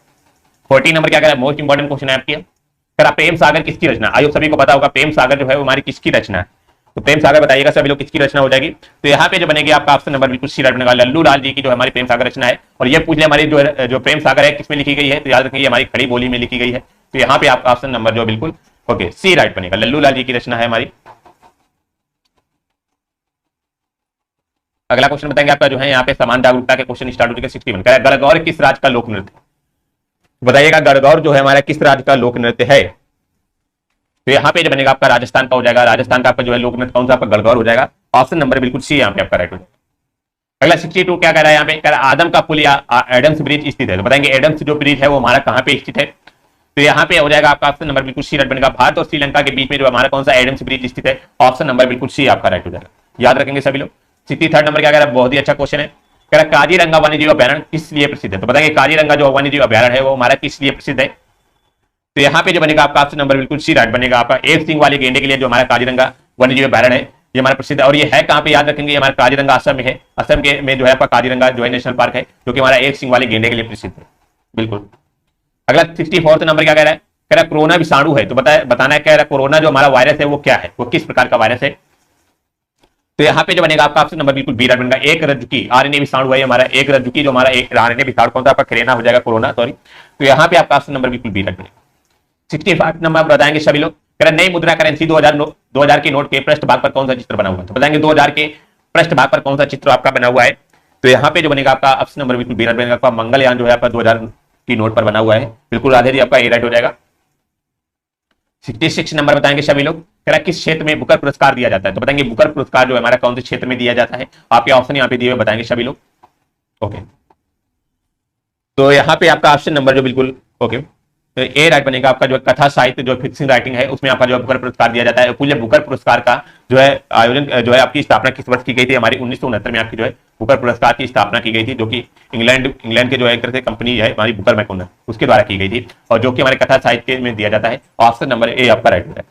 14 नंबर क्या कह रहा है, मोस्ट इंपॉर्टेंट क्वेश्चन है आपकी, कह रहा प्रेम सागर किसकी रचना, आयोग सभी को पता होगा प्रेम सागर जो है वो हमारी किसकी रचना है। तो प्रेम सागर बताइएगा सभी लोग किसकी रचना हो जाएगी। तो यहाँ पे जो बनेगी आपका ऑप्शन नंबर बिल्कुल सी राइट बनेगा। लल्लू लाल जी की जो हमारी प्रेम सागर रचना है। और ये पूछ ले हमारी जो प्रेम सागर है किसमें लिखी गई है, तो याद रखिए हमारी खड़ी बोली में लिखी गई है। तो यहाँ पे आपका ऑप्शन नंबर जो बिल्कुल ओके सी राइट बनेगा। लल्लू लाल जी की रचना है हमारी। अगला क्वेश्चन बताएंगे आपका जो है यहाँ पे समान जागरूकता के क्वेश्चन स्टार्ट हो चुके 61। कह रहा है गणगौर किस राज्य का लोक नृत्य, बताइएगा गणगौर जो है हमारा किस राज्य का लोक नृत्य है। तो यहाँ पे जो बनेगा आपका राजस्थान का हो जाएगा। राजस्थान का आपका जो है लोक नृत्य कौन सा, आपका गणगौर हो जाएगा। ऑप्शन नंबर बिल्कुल सी यहाँ पे आपका राइट हो जाएगा। अगला 62 क्या कह रहा है यहाँ पे, कह रहा है आदम का पुल या एडम्स ब्रिज स्थित है, तो बताएंगे एडम्स जो ब्रिज है वो हमारा कहाँ पे स्थित है। तो यहाँ पे हो जाएगा आपका ऑप्शन नंबर बिल्कुल सी राइट बनेगा। भारत और श्रीलंका के बीच में जो हमारा कौन सा एडम्स ब्रिज स्थित है, ऑप्शन नंबर बिल्कुल सी आपका राइट हो जाएगा, याद रखेंगे सभी लोग। 63 नंबर क्या कह रहा है, बहुत ही अच्छा क्वेश्चन है, कह रहा है काजीरंगा वन्यजीव अभ्यारण्य किस लिए प्रसिद्ध है, तो बताएंगे काजीरंगा जो वन्यजीव अभ्यारण्य है वो हमारा किस लिए प्रसिद्ध है। तो यहाँ पे जो बनेगा आपका ऑप्शन नंबर बिल्कुल सी राइट बनेगा। आपका एक सिंह वाले गेंडे के लिए जो हमारा काजीरंगा वन्यजीव अभ्यारण्य है ये हमारा प्रसिद्ध है। और ये है कहाँ पे, याद रखेंगे हमारा काजीरंगा असम में है। असम के में जो है आपका काजीरंगा जो है नेशनल पार्क है जो कि हमारा एक सिंह वाले गेंडे के लिए प्रसिद्ध है, बिल्कुल। अगला 64 नंबर क्या कह रहा है, कह रहा कोरोना विषाणु है, तो बताना है कह रहा कोरोना जो हमारा वायरस है वो क्या है, वो किस प्रकार का वायरस है। तो यहाँ पे जो बनेगा आपका ऑप्शन नंबर बिल्कुल बी राइट बनेगा। एक रज्जुकी आरएनए विषाणु है हमारा, एक रज्जुकी जो हमारा एक आरएनए विषाणु कौन सा आपका कोरोना हो जाएगा, कोरोना सॉरी। तो यहाँ पे आपका ऑप्शन नंबर बिल्कुल बी राइट बनेगा। 65 नंबर बताएंगे सभी लोग, कह रहा नई मुद्रा करेंसी 2000 के नोट के पृष्ठ भाग पर कौन सा चित्र बना हुआ है, तो बताएंगे 2000 के पृष्ठ भाग पर कौन सा चित्र आपका बना हुआ है? तो यहाँ पे जो बनेगा आपका ऑप्शन नंबर बिल्कुल बी राइट बनेगा आपका। मंगलयान जो है आपका 2000 की नोट पर बना हुआ है, बिल्कुल राधे जी आपका ए राइट हो जाएगा। 66 नंबर बताएंगे सभी लोग, कह रहा किस क्षेत्र में बुकर पुरस्कार दिया जाता है? तो बताएंगे बुकर पुरस्कार जो है हमारा कौन से क्षेत्र में दिया जाता है? आपके ऑप्शन यहाँ पे दिए हुए बताएंगे सभी लोग। ओके, तो यहाँ पे आपका ऑप्शन नंबर जो बिल्कुल ओके, तो ए राइट बनेगा आपका। जो कथा साहित्य जो फिक्सिंग राइटिंग है उसमें आपका जो बुकर पुरस्कार दिया जाता है। पूज्य बुकर पुरस्कार का जो है आयोजन जो है आपकी स्थापना किस वर्ष की गई थी? हमारी 1969 में आपकी जो है बुकर पुरस्कार की स्थापना की गई थी, जो कि इंग्लैंड के जो है एक तरह से कंपनी है हमारी बुकर मैकॉनर, उसके द्वारा की गई थी, और जो कि हमारे कथा साहित्य में दिया जाता है। ऑप्शन नंबर ए आपका राइट है।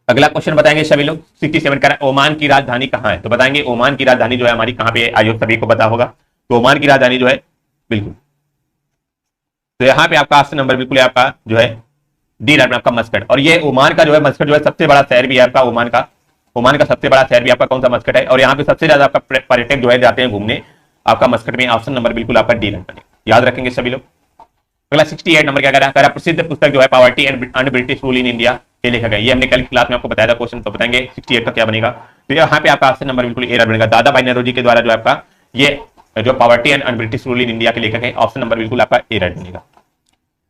अगला क्वेश्चन बताएंगे सभी लोग। 67 का ओमान की राजधानी कहाँ है? तो बताएंगे ओमान की राजधानी जो है हमारी कहाँ पे आयोग सभी को पता होगा। तो ओमान की राजधानी जो है बिल्कुल, तो यहाँ पे आपका ऑप्शन नंबर बिल्कुल आपका जो है डी राइट में आपका मस्कट। और ये ओमान का जो है मस्कट जो है सबसे बड़ा शहर भी है आपका ओमान का सबसे बड़ा शहर भी आपका कौन सा? मस्कट है। और यहाँ पे सबसे ज्यादा आपका पर्यटक जो है जाते हैं घूमने आपका मस्कट में। ऑप्शन नंबर बिल्कुल आपका डी राइट बनेगा, याद रखेंगे सभी लोग। अगला 68 नंबर क्या कह रहा है? प्रसिद्ध पुस्तक जो है poverty and British rule in India ये लिखा गया। ये हमने कल क्लास में आपको बताया था क्वेश्चन, तो बताएंगे 68 का क्या बनेगा? तो यहाँ पे आपका ऑप्शन नंबर बिल्कुल ए राइट बनेगा। दादा भाई नौरोजी के द्वारा जो आपका ये जो poverty and British rule in India के लेखक है। ऑप्शन नंबर बिल्कुल आपका ए राइट बनेगा।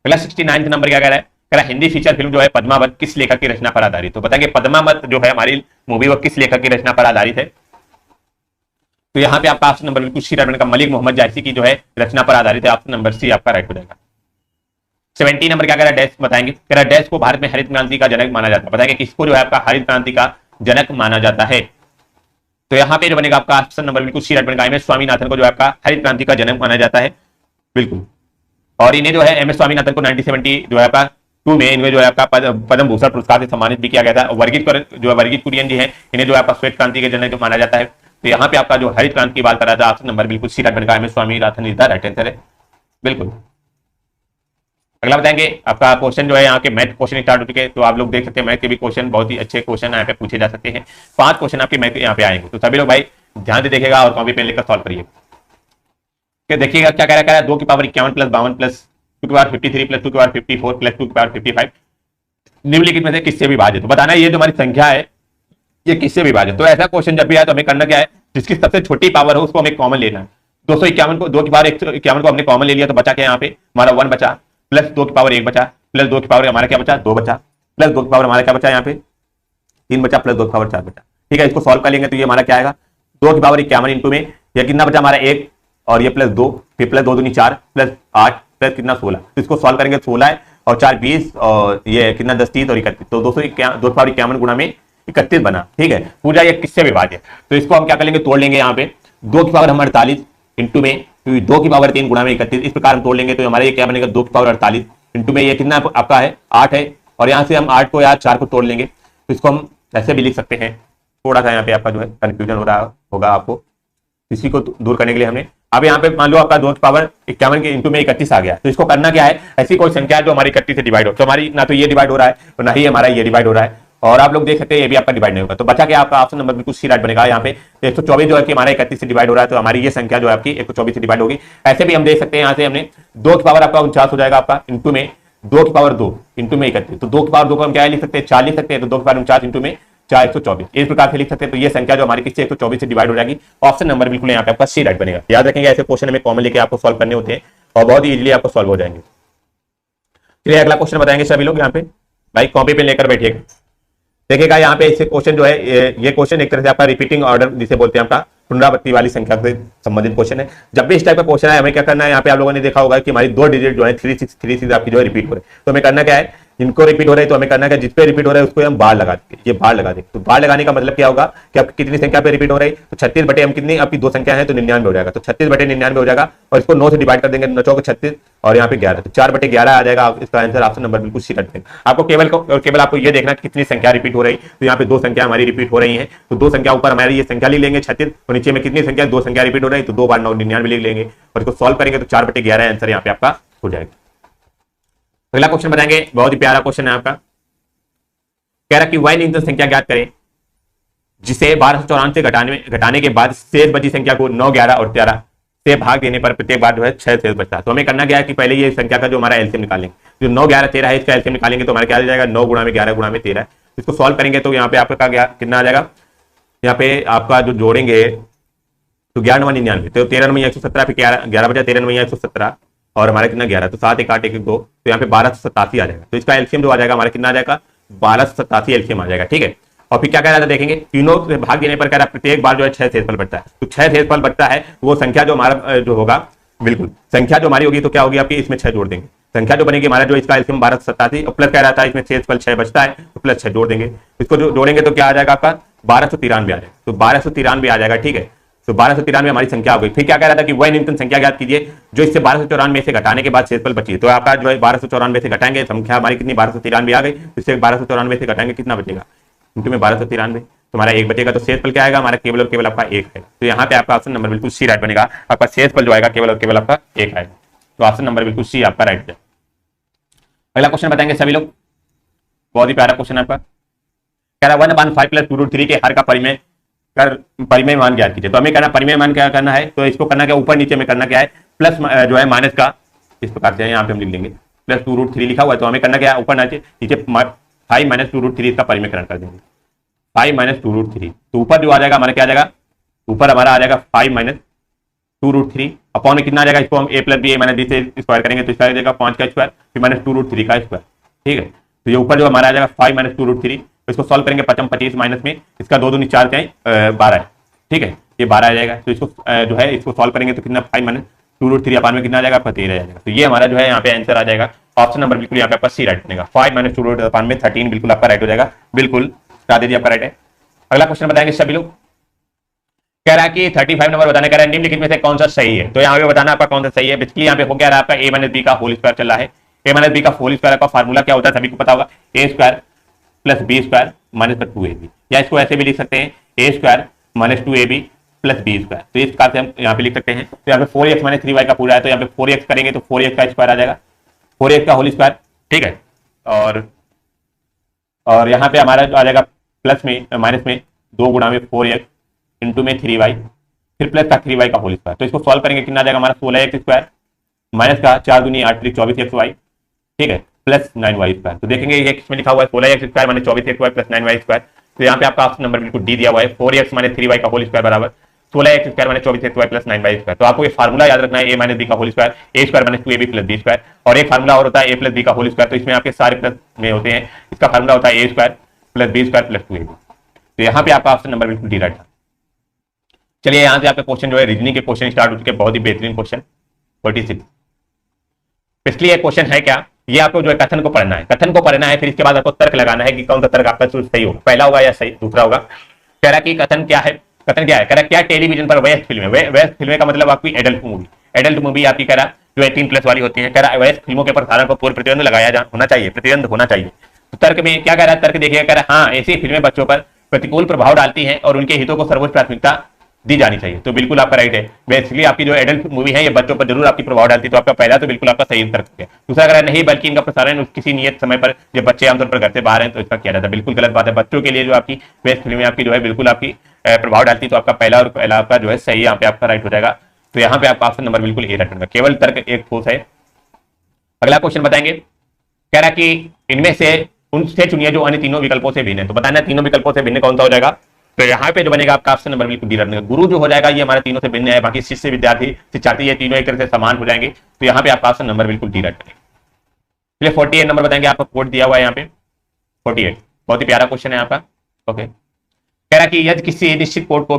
अगला 69 नंबर क्या कह रहा है? कह रहा हिंदी फीचर फिल्म जो है पद्मावत किस लेखक की रचना पर आधारित? तो बताएंगे पद्मावत जो है हमारी मूवी वो किस लेखक की रचना पर आधारित है? तो यहाँ पे आपका ऑप्शन नंबर बिल्कुल सी राइट बनेगा। मलिक मोहम्मद जायसी की जो है रचना पर आधारित है। ऑप्शन नंबर सी आपका राइट हो जाएगा। 70 नंबर क्या कह रहा है? डैश बताएंगे। कह रहा डैश को भारत में हरित क्रांति का जनक माना जाता है। बताएंगे किसको जो है आपका हरित क्रांति का जनक माना जाता है? तो यहाँ पे जो बनेगा आपका ऑप्शन नंबर बिल्कुल सी राइट बनेगा। एम एस स्वामीनाथन को जो है आपका हरित क्रांति का जनक माना जाता है, बिल्कुल। और इन्हें जो है एम एस स्वामीनाथन को 1970 जो है आपका 2 में इनमें जो है आपका पद्म भूषण पुरस्कार से सम्मानित भी किया गया था। वर्गीज कुरियन जी है, इन्हें जो है आपका श्वेत क्रांति के जनक माना जाता है। तो यहाँ पे आपका जो हरित क्रांति की बात कर रहा था ऑप्शन नंबर बिल्कुल सी राइट बनेगा। M S Swaminathan is the right answer है, बिल्कुल। अगला बताएंगे आपका क्वेश्चन जो है यहाँ के मैथ क्वेश्चन स्टार्ट हो चुके हैं, तो आप लोग देख सकते हैं मैथ के भी क्वेश्चन बहुत ही अच्छे क्वेश्चन यहाँ पे पूछे जा सकते हैं। 5 क्वेश्चन आपके मैथ यहाँ पे आएंगे, तो सभी लोग भाई ध्यान से देखिएगा और कॉपी पेन लेकर सॉल्व करिए। देखिएगा क्या कह रहा है? 2 की पावर 51 प्लस 52 प्लस 2 की पावर 53 प्लस 2 की पावर 54 प्लस 2 की पावर 55 निम्नलिखित में से किससे विभाजित? तो बताना है ये जो हमारी संख्या है ये किससे विभाजित। तो ऐसा क्वेश्चन जब भी आए तो हमें करना क्या है? जिसकी सबसे छोटी पावर हो उसको हमें कॉमन लेना है। 251 को 2 की पावर 151 को हमने कॉमन ले लिया, तो बचा क्या यहाँ पे? हमारा 1 बचा, प्लस 2 की पावर 1 बचा, प्लस 2 की पावर हमारा क्या बचा? 2 बचा, प्लस 2 की पावर हमारा क्या बचा? यहाँ पे 3 बचा, प्लस 2 की पावर 4 बचा। ठीक है, इसको सॉल्व कर लेंगे तो ये हमारा क्या आएगा? 2 की पावर 51 इंटू में यह कितना बचा हमारा? 1 और ये प्लस 2, फिर प्लस 2 दूनी 4 प्लस 8 प्लस कितना 16। तो इसको सॉल्व करेंगे 16 है और 4 20 और ये कितना 10 30 और 31, तो 2 की पावर 51 गुणा में 31 बना। ठीक है, पूरा ये किससे विभाज्य? तो इसको हम क्या कर लेंगे? तोड़ लेंगे। यहाँ पे 2 की पावर हम 48 इंटू में 2 की पावर 3 गुणा में 31, इस प्रकार हम तोड़ लेंगे तो हमारे ये क्या बनेगा? 2 की पावर 48 इंटू में ये कितना आपका है? 8 है, और यहाँ से हम 8 को या 4 को तोड़ लेंगे, तो इसको हम ऐसे भी लिख सकते हैं। थोड़ा सा यहाँ पे आपका जो है कंफ्यूजन हो रहा होगा आपको, इसी को दूर करने के लिए हमने अब यहाँ पे मान लो आपका 2 की पावर 51 के इंटू में 31 आ गया। तो इसको करना क्या है? ऐसी कोई संख्या है जो हमारी 31 से डिवाइड हो, तो हमारी ना तो ये डिवाइड हो रहा है और ना ही हमारा ये डिवाइड हो रहा है, और आप लोग देख सकते हैं ये भी आपका डिवाइड नहीं होगा। तो बचा क्या आपका? ऑप्शन नंबर बिल्कुल सी राइट बनेगा। यहाँ पे 124 जो है कि हमारा 31 से डिवाइड हो रहा है, तो हमारी ये संख्या जो है आपकी 124 से डिवाइड होगी। ऐसे भी हम देख सकते हैं, यहाँ से हमने 2 की पावर आपका 49 हो जाएगा आपका इंटू में 2 की पावर 2 इंटू में 31, तो 2 की पावर 2 को हम क्या लिख सकते हैं? 4 लिख सकते हैं, तो 2 की पावर 49 इंटू में 4 124 इस प्रकार से लिख सकते हैं। तो ये संख्या जो हमारी किससे 124 से डिवाइड हो जाएगी। ऑप्शन नंबर बिल्कुल यहाँ पे आपका सी राइट बनेगा। याद रखेंगे ऐसे क्वेश्चन में कॉमन लेके आपको सॉल्व करने होते हैं और बहुत ही इजीली आपको सॉल्व हो जाएंगे। चलिए अगला क्वेश्चन बताएंगे सभी लोग। यहाँ पे भाई कॉपी पे लेकर बैठिएगा, देखिएगा यहाँ पे इसे क्वेश्चन जो है ये क्वेश्चन एक तरह से आपका रिपीटिंग ऑर्डर जिसे बोलते हैं आपका पुनरावृत्ति वाली संख्या से संबंधित क्वेश्चन है। जब भी इस टाइप का क्वेश्चन है हमें क्या करना है? यहाँ पे आप लोगों ने देखा होगा कि हमारी 2 डिजिट जो है 3636 आपकी जो है रिपीट हो रहे हैं, तो हमें करना क्या है? इनको रिपीट हो रहा है तो हमें करना है जिस पे रिपीट हो रहा है उसको हम बार लगा देंगे, ये बार लगा देंगे। तो बार लगाने का मतलब क्या होगा कि आपकी कितनी संख्या पे रिपीट हो रही है? तो 36 बटे हम कितनी आपकी 2 संख्या है तो 99 हो जाएगा, तो 36 बटे 99 हो जाएगा, और इसको 9 से डिवाइड कर देंगे, 9 चौके 36 और यहाँ पे 11, तो 4 बटे 11 आ जाएगा। इसका आंसर ऑप्शन नंबर बिल्कुल सी रखेंगे। आपको केवल आपको ये देखना कितनी संख्या रिपीट हो रही, तो यहाँ पे 2 संख्या हमारी रिपीट हो रही है, तो 2 संख्या ऊपर हमारी ये संख्या लिख लेंगे 36 और नीचे में कितनी संख्या 2 संख्या रिपीट हो रही है, तो 2 बार 9 99 लिख लेंगे और इसको सॉल्व करेंगे तो 4 बटे 11 आंसर यहाँ पे आपका हो जाएगा। अगला क्वेश्चन बताएंगे, बहुत ही प्यारा क्वेश्चन है आपका। कह रहा कि वह न्यूनतम संख्या ज्ञात करें जिसे 1294 से घटाने के बाद शेष बची संख्या को 9 11 और 13 से भाग देने पर प्रत्येक बार जो है 6 शेष बचता है। तो हमें करना क्या है कि पहले ये संख्या का जो हमारा एलसीएम निकालेंगे, जो 9 11 13 है इसका एलसीएम निकालेंगे तो हमारा क्या आ जाएगा? 9 गुणा में 11 गुणा में 13। इसको सॉल्व करेंगे तो यहाँ पे आपका कितना आ जाएगा? यहाँ पे आपका जो जोड़ेंगे तो 11 9 99, तो 13 9 117, फिर 11 बचा 13 9 117 और हमारा कितना 11, तो 7 1 8 1 2, तो यहाँ पे 1287 आ जाएगा। तो इसका एलसीएम जो आ जाएगा हमारा कितना आ जाएगा, 1287 एलसीएम आ जाएगा। ठीक है, और फिर क्या कह रहा था देखेंगे, तीनों से भाग देने पर कह रहा है प्रत्येक बार जो है 6 शेषफल बचता है। तो 6 शेषफल बचता है, वो संख्या जो हमारा जो होगा, बिल्कुल संख्या जो हमारी होगी तो क्या होगी आपकी, इसमें 6 जोड़ देंगे, संख्या जो बनेगी हमारा जो इसका एलसीएम 1287 और प्लस कह रहा था इसमें शेषफल 6 बचता है तो प्लस 6 जोड़ देंगे, इसको जो जोड़ेंगे तो क्या आ जाएगा आपका 1293 आ जाएगा। तो 1293 आ जाएगा। ठीक है, तो 1293 हमारी संख्या हो गई। फिर क्या कह रहा था कि वह न्यूनतम संख्या ज्ञात कीजिए जो इससे 1294 से घटाने के बाद शेषफल बची। तो आपका जो है 1294 से घटाएंगे, संख्या हमारी कितनी 1293 आ गई, इससे 1294 से घटाएंगे कितना बचेगा, क्योंकि में 1293 तो हमारा एक बचेगा, तो शेषफल क्या आएगा हमारा केवल और केवल आपका एक है। तो यहाँ पे आपका ऑप्शन नंबर बिल्कुल सी राइट बनेगा, आपका शेषफल जो आएगा केवल और केवल आपका एक आएगा। तो ऑप्शन नंबर बिल्कुल सी आपका राइट है। अगला क्वेश्चन बताएंगे सभी लोग, बहुत ही प्यारा क्वेश्चन आपका, कह रहा 1/5 + 2√3 के हर का परिमेय कर परिमेय मान ज्ञात कीजिए। तो हमें कहना परिमेय मान क्या करना है, तो इसको करना क्या, ऊपर नीचे में करना क्या है, प्लस जो है माइनस का, इस प्रकार से यहाँ पे हम लिख लेंगे प्लस 2√3 लिखा हुआ है, तो हमें करना क्या है, ऊपर नीचे 5 - 2√3 इसका परिमेयकरण कर देंगे, 5 - 2√3। तो ऊपर जो आ जाएगा हमारा क्या आ जाएगा, ऊपर हमारा आ जाएगा 5 - 2√3 अपॉन में कितना आ जाएगा, इसको हम a + b a - b से स्क्वायर करेंगे तो इसका आ जाएगा 5 का स्क्वायर फिर -2√3 का स्क्वायर। ठीक है, तो ये ऊपर जो हमारा आ जाएगा 5 - 2√3, इसको सॉल्व करेंगे 5 × 25 माइनस में इसका 2 दूनी 4 क्या 12 है। ठीक है, ये 12 आ जाएगा। तो इसको जो है इसको सॉल्व करेंगे तो कितना 5 - 2√3 अपान में कितना आ जाएगा आपका 13 आ जाएगा। तो ये हमारा जो है यहाँ पे आंसर आ जाएगा, ऑप्शन नंबर बिल्कुल यहाँ पे आपका सी राइट बनेगा, 5 - 2√3 अपान में 13 बिल्कुल आपका राइट हो जाएगा, बिल्कुल राधे जी आपका राइट है। अगला क्वेश्चन बताएंगे सभी लोग, कह रहा है कि 35 नंबर बताने कह रहा है निम्नलिखित में से कौन सा सही है। तो यहाँ पे बताना आपका कौन सा सही है। बेसिकली यहाँ पे हो गया आपका a - b का होल स्क्वायर चल रहा है। a - b का होल स्क्वायर का फार्मूला क्या होता है सभी को पता होगा, a² + b² - 2ab, या इसको ऐसे भी लिख सकते हैं a² - 2ab + b²। तो इस प्रकार से हम यहाँ पे लिख सकते हैं। तो यहाँ पे 4x - 3y का पूरा है, तो यहाँ पे 4x करेंगे तो 4x का स्क्वायर आ जाएगा, 4x का होल स्क्वायर। ठीक है, और यहाँ पे हमारा आ जाएगा प्लस में माइनस में 2 गुणा में 4x इंटू में 3y फिर प्लस का 3y का होल स्क्वायर। तो इसको सॉल्व करेंगे कितना आ जाएगा हमारा 16x² माइनस का 4 दूनी 8 × 24xy। ठीक है, प्लस 9y²। तो देखेंगे ये किसमें लिखा हुआ है 16x² - 24xy + 9y²। तो यहाँ पे आपका ऑप्शन नंबर बिल्कुल डी दिया हुआ है, 4x - 3y का होल स्क्वायर बराबर 16x² - 24xy + 9y²। तो आपको ये फार्मूला याद रखना है, a - b का whole square a² - 2ab + b²। और एक फार्मूला और होता है a + b का होल स्क्वायर, तो इसमें आपके सारे प्लस में होते हैं, इसका फार्मूला होता है a² + b² + 2ab। तो यहाँ पे आपका ऑप्शन नंबर बिल्कुल डी राइट था। चलिए यहाँ से आपका क्वेश्चन जो है रीजनिंग के क्वेश्चन स्टार्ट हो चुके हैं, बहुत ही बेहतरीन क्वेश्चन 46। इसलिए क्वेश्चन है क्या, ये आपको जो है कथन को पढ़ना है, कथन को पढ़ना है, फिर इसके बाद आपको तर्क लगाना है कि कौन सा तर्क आपका सही होगा, पहला होगा या सही दूसरा होगा। कह रहा कि कथन क्या है, कथन क्या है, कह रहा क्या टेलीविजन पर वयस्क फिल्में, वयस्क फिल्में का मतलब आपकी एडल्ट मूवी आपकी कह रहा जो 18+ वाली होती है, कह रहा वयस्क फिल्मों के प्रसारण पर पूर्ण प्रतिबंध लगाया होना चाहिए, प्रतिबंध होना चाहिए। तो तर्क में क्या कह रहा है, तर्क देखिए, कह रहा हाँ ऐसी फिल्में बच्चों पर प्रतिकूल प्रभाव डालती हैं और उनके हितों को सर्वोच्च प्राथमिकता दी जानी चाहिए। तो बिल्कुल आपका राइट है, बेसिकली आपकी जो एडल्ट मूवी है ये बच्चों पर जरूर आपकी प्रभाव डालती है, तो आपका पहला तो बिल्कुल आपका सही तर्क है। दूसरा अगर नहीं, बल्कि इनका प्रसारण किसी नियत समय पर जब बच्चे आमतौर पर घर से बाहर हैं तो इसका किया जाता है, बिल्कुल गलत बात है। बच्चों के लिए जो आपकी बेस्ट फिल्में आपकी जो है बिल्कुल आपकी प्रभाव डालती है, तो आपका पहला आपका जो है सही यहाँ पे आपका राइट हो जाएगा। तो यहाँ पे आपका ऑप्शन नंबर बिल्कुल ए राइट होगा, केवल तर्क एक ठोस है। अगला क्वेश्चन बताएंगे, कह रहा कि इनमें से उनसे चुनिए जो अन्य तीनों विकल्पों से भिन्न है। तो बताना तीनों विकल्पों से भिन्न कौन सा हो जाएगा, तो यहाँ पे जो बनेगा आपका ऑप्शन नंबर बिल्कुल डी रखने, गुरु जो हो जाएगा ये हमारे तीनों से भिन्न है, बाकी शिष्य विद्यार्थी शिक्षार्थी ये तीनों एक तरह से समान हो जाएंगे। तो यहाँ पे आपका ऑप्शन नंबर बिल्कुल डी रखने। चलिए 48 नंबर बताएंगे, आपको कोड दिया हुआ है यहाँ पे 48, बहुत ही प्यारा क्वेश्चन है आपका। ओके, कह रहा कि यदि किसी निश्चित कोड को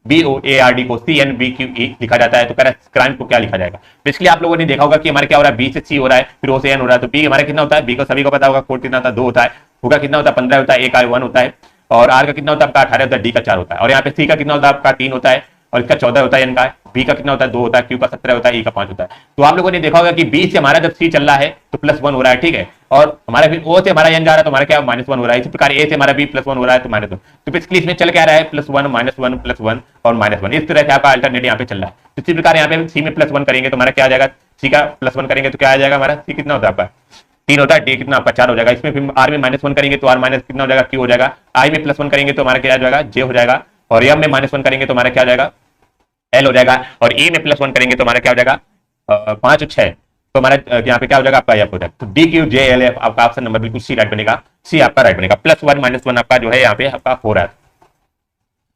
BOARD को CNBQE लिखा जाता है तो कह रहा है क्राइम को क्या लिखा जाएगा। बेसिकली आप लोगों ने देखा होगा कि हमारे क्या हो रहा है, B से C हो रहा है, फिर O से N हो रहा है, तो B हमारा कितना होता है, B को सभी को पता होगा, कोड कितना होता है 2 होता है, होगा कितना होता है 15 होता है, A का 1 होता है, और R का कितना होता है आपका 18 होता है, D का 4 होता है, और यहाँ पे C का कितना होता है आपका 3 होता है, और इसका 14 होता है, N का B का कितना होता है 2 होता है, Q का 17 होता है, E का 5 होता है। तो आप लोगों ने देखा होगा कि B से हमारा जब C चल रहा है तो +1 हो रहा है, ठीक है, और हमारा फिर O से हमारा N जा रहा है तो हमारा क्या -1 हो रहा है। इसी प्रकार A से हमारा B +1 हो रहा है तो -1। तो बेसिकली इसमें चल क्या रहा है +1 -1 +1 और -1, इस तरह से आपका अल्टरनेट यहाँ पे चल रहा है। इसी प्रकार यहाँ पे C में +1 करेंगे तो हमारा क्या आ जाएगा, C का +1 करेंगे तो क्या आ जाएगा हमारा, C कितना होता है आपका 3 होता है, D कितना आपका 4 हो जाएगा। इसमें फिर R में -1 करेंगे तो R माइनस कितना हो जाएगा, Q हो जाएगा। I में +1 करेंगे तो हमारा क्या आ जाएगा, J हो जाएगा, और M में -1 करेंगे तो हमारा क्या आ जाएगा, L हो जाएगा, और E में +1 करेंगे तो हमारा क्या हो जाएगा 5 और 6, तो हमारा यहाँ पे क्या हो जाएगा आपका F हो जाएगा। तो DQJL आपका ऑप्शन नंबर बिल्कुल C राइट बनेगा, C आपका राइट बनेगा। +1 -1 आपका जो है यहाँ पे आपका हो रहा है।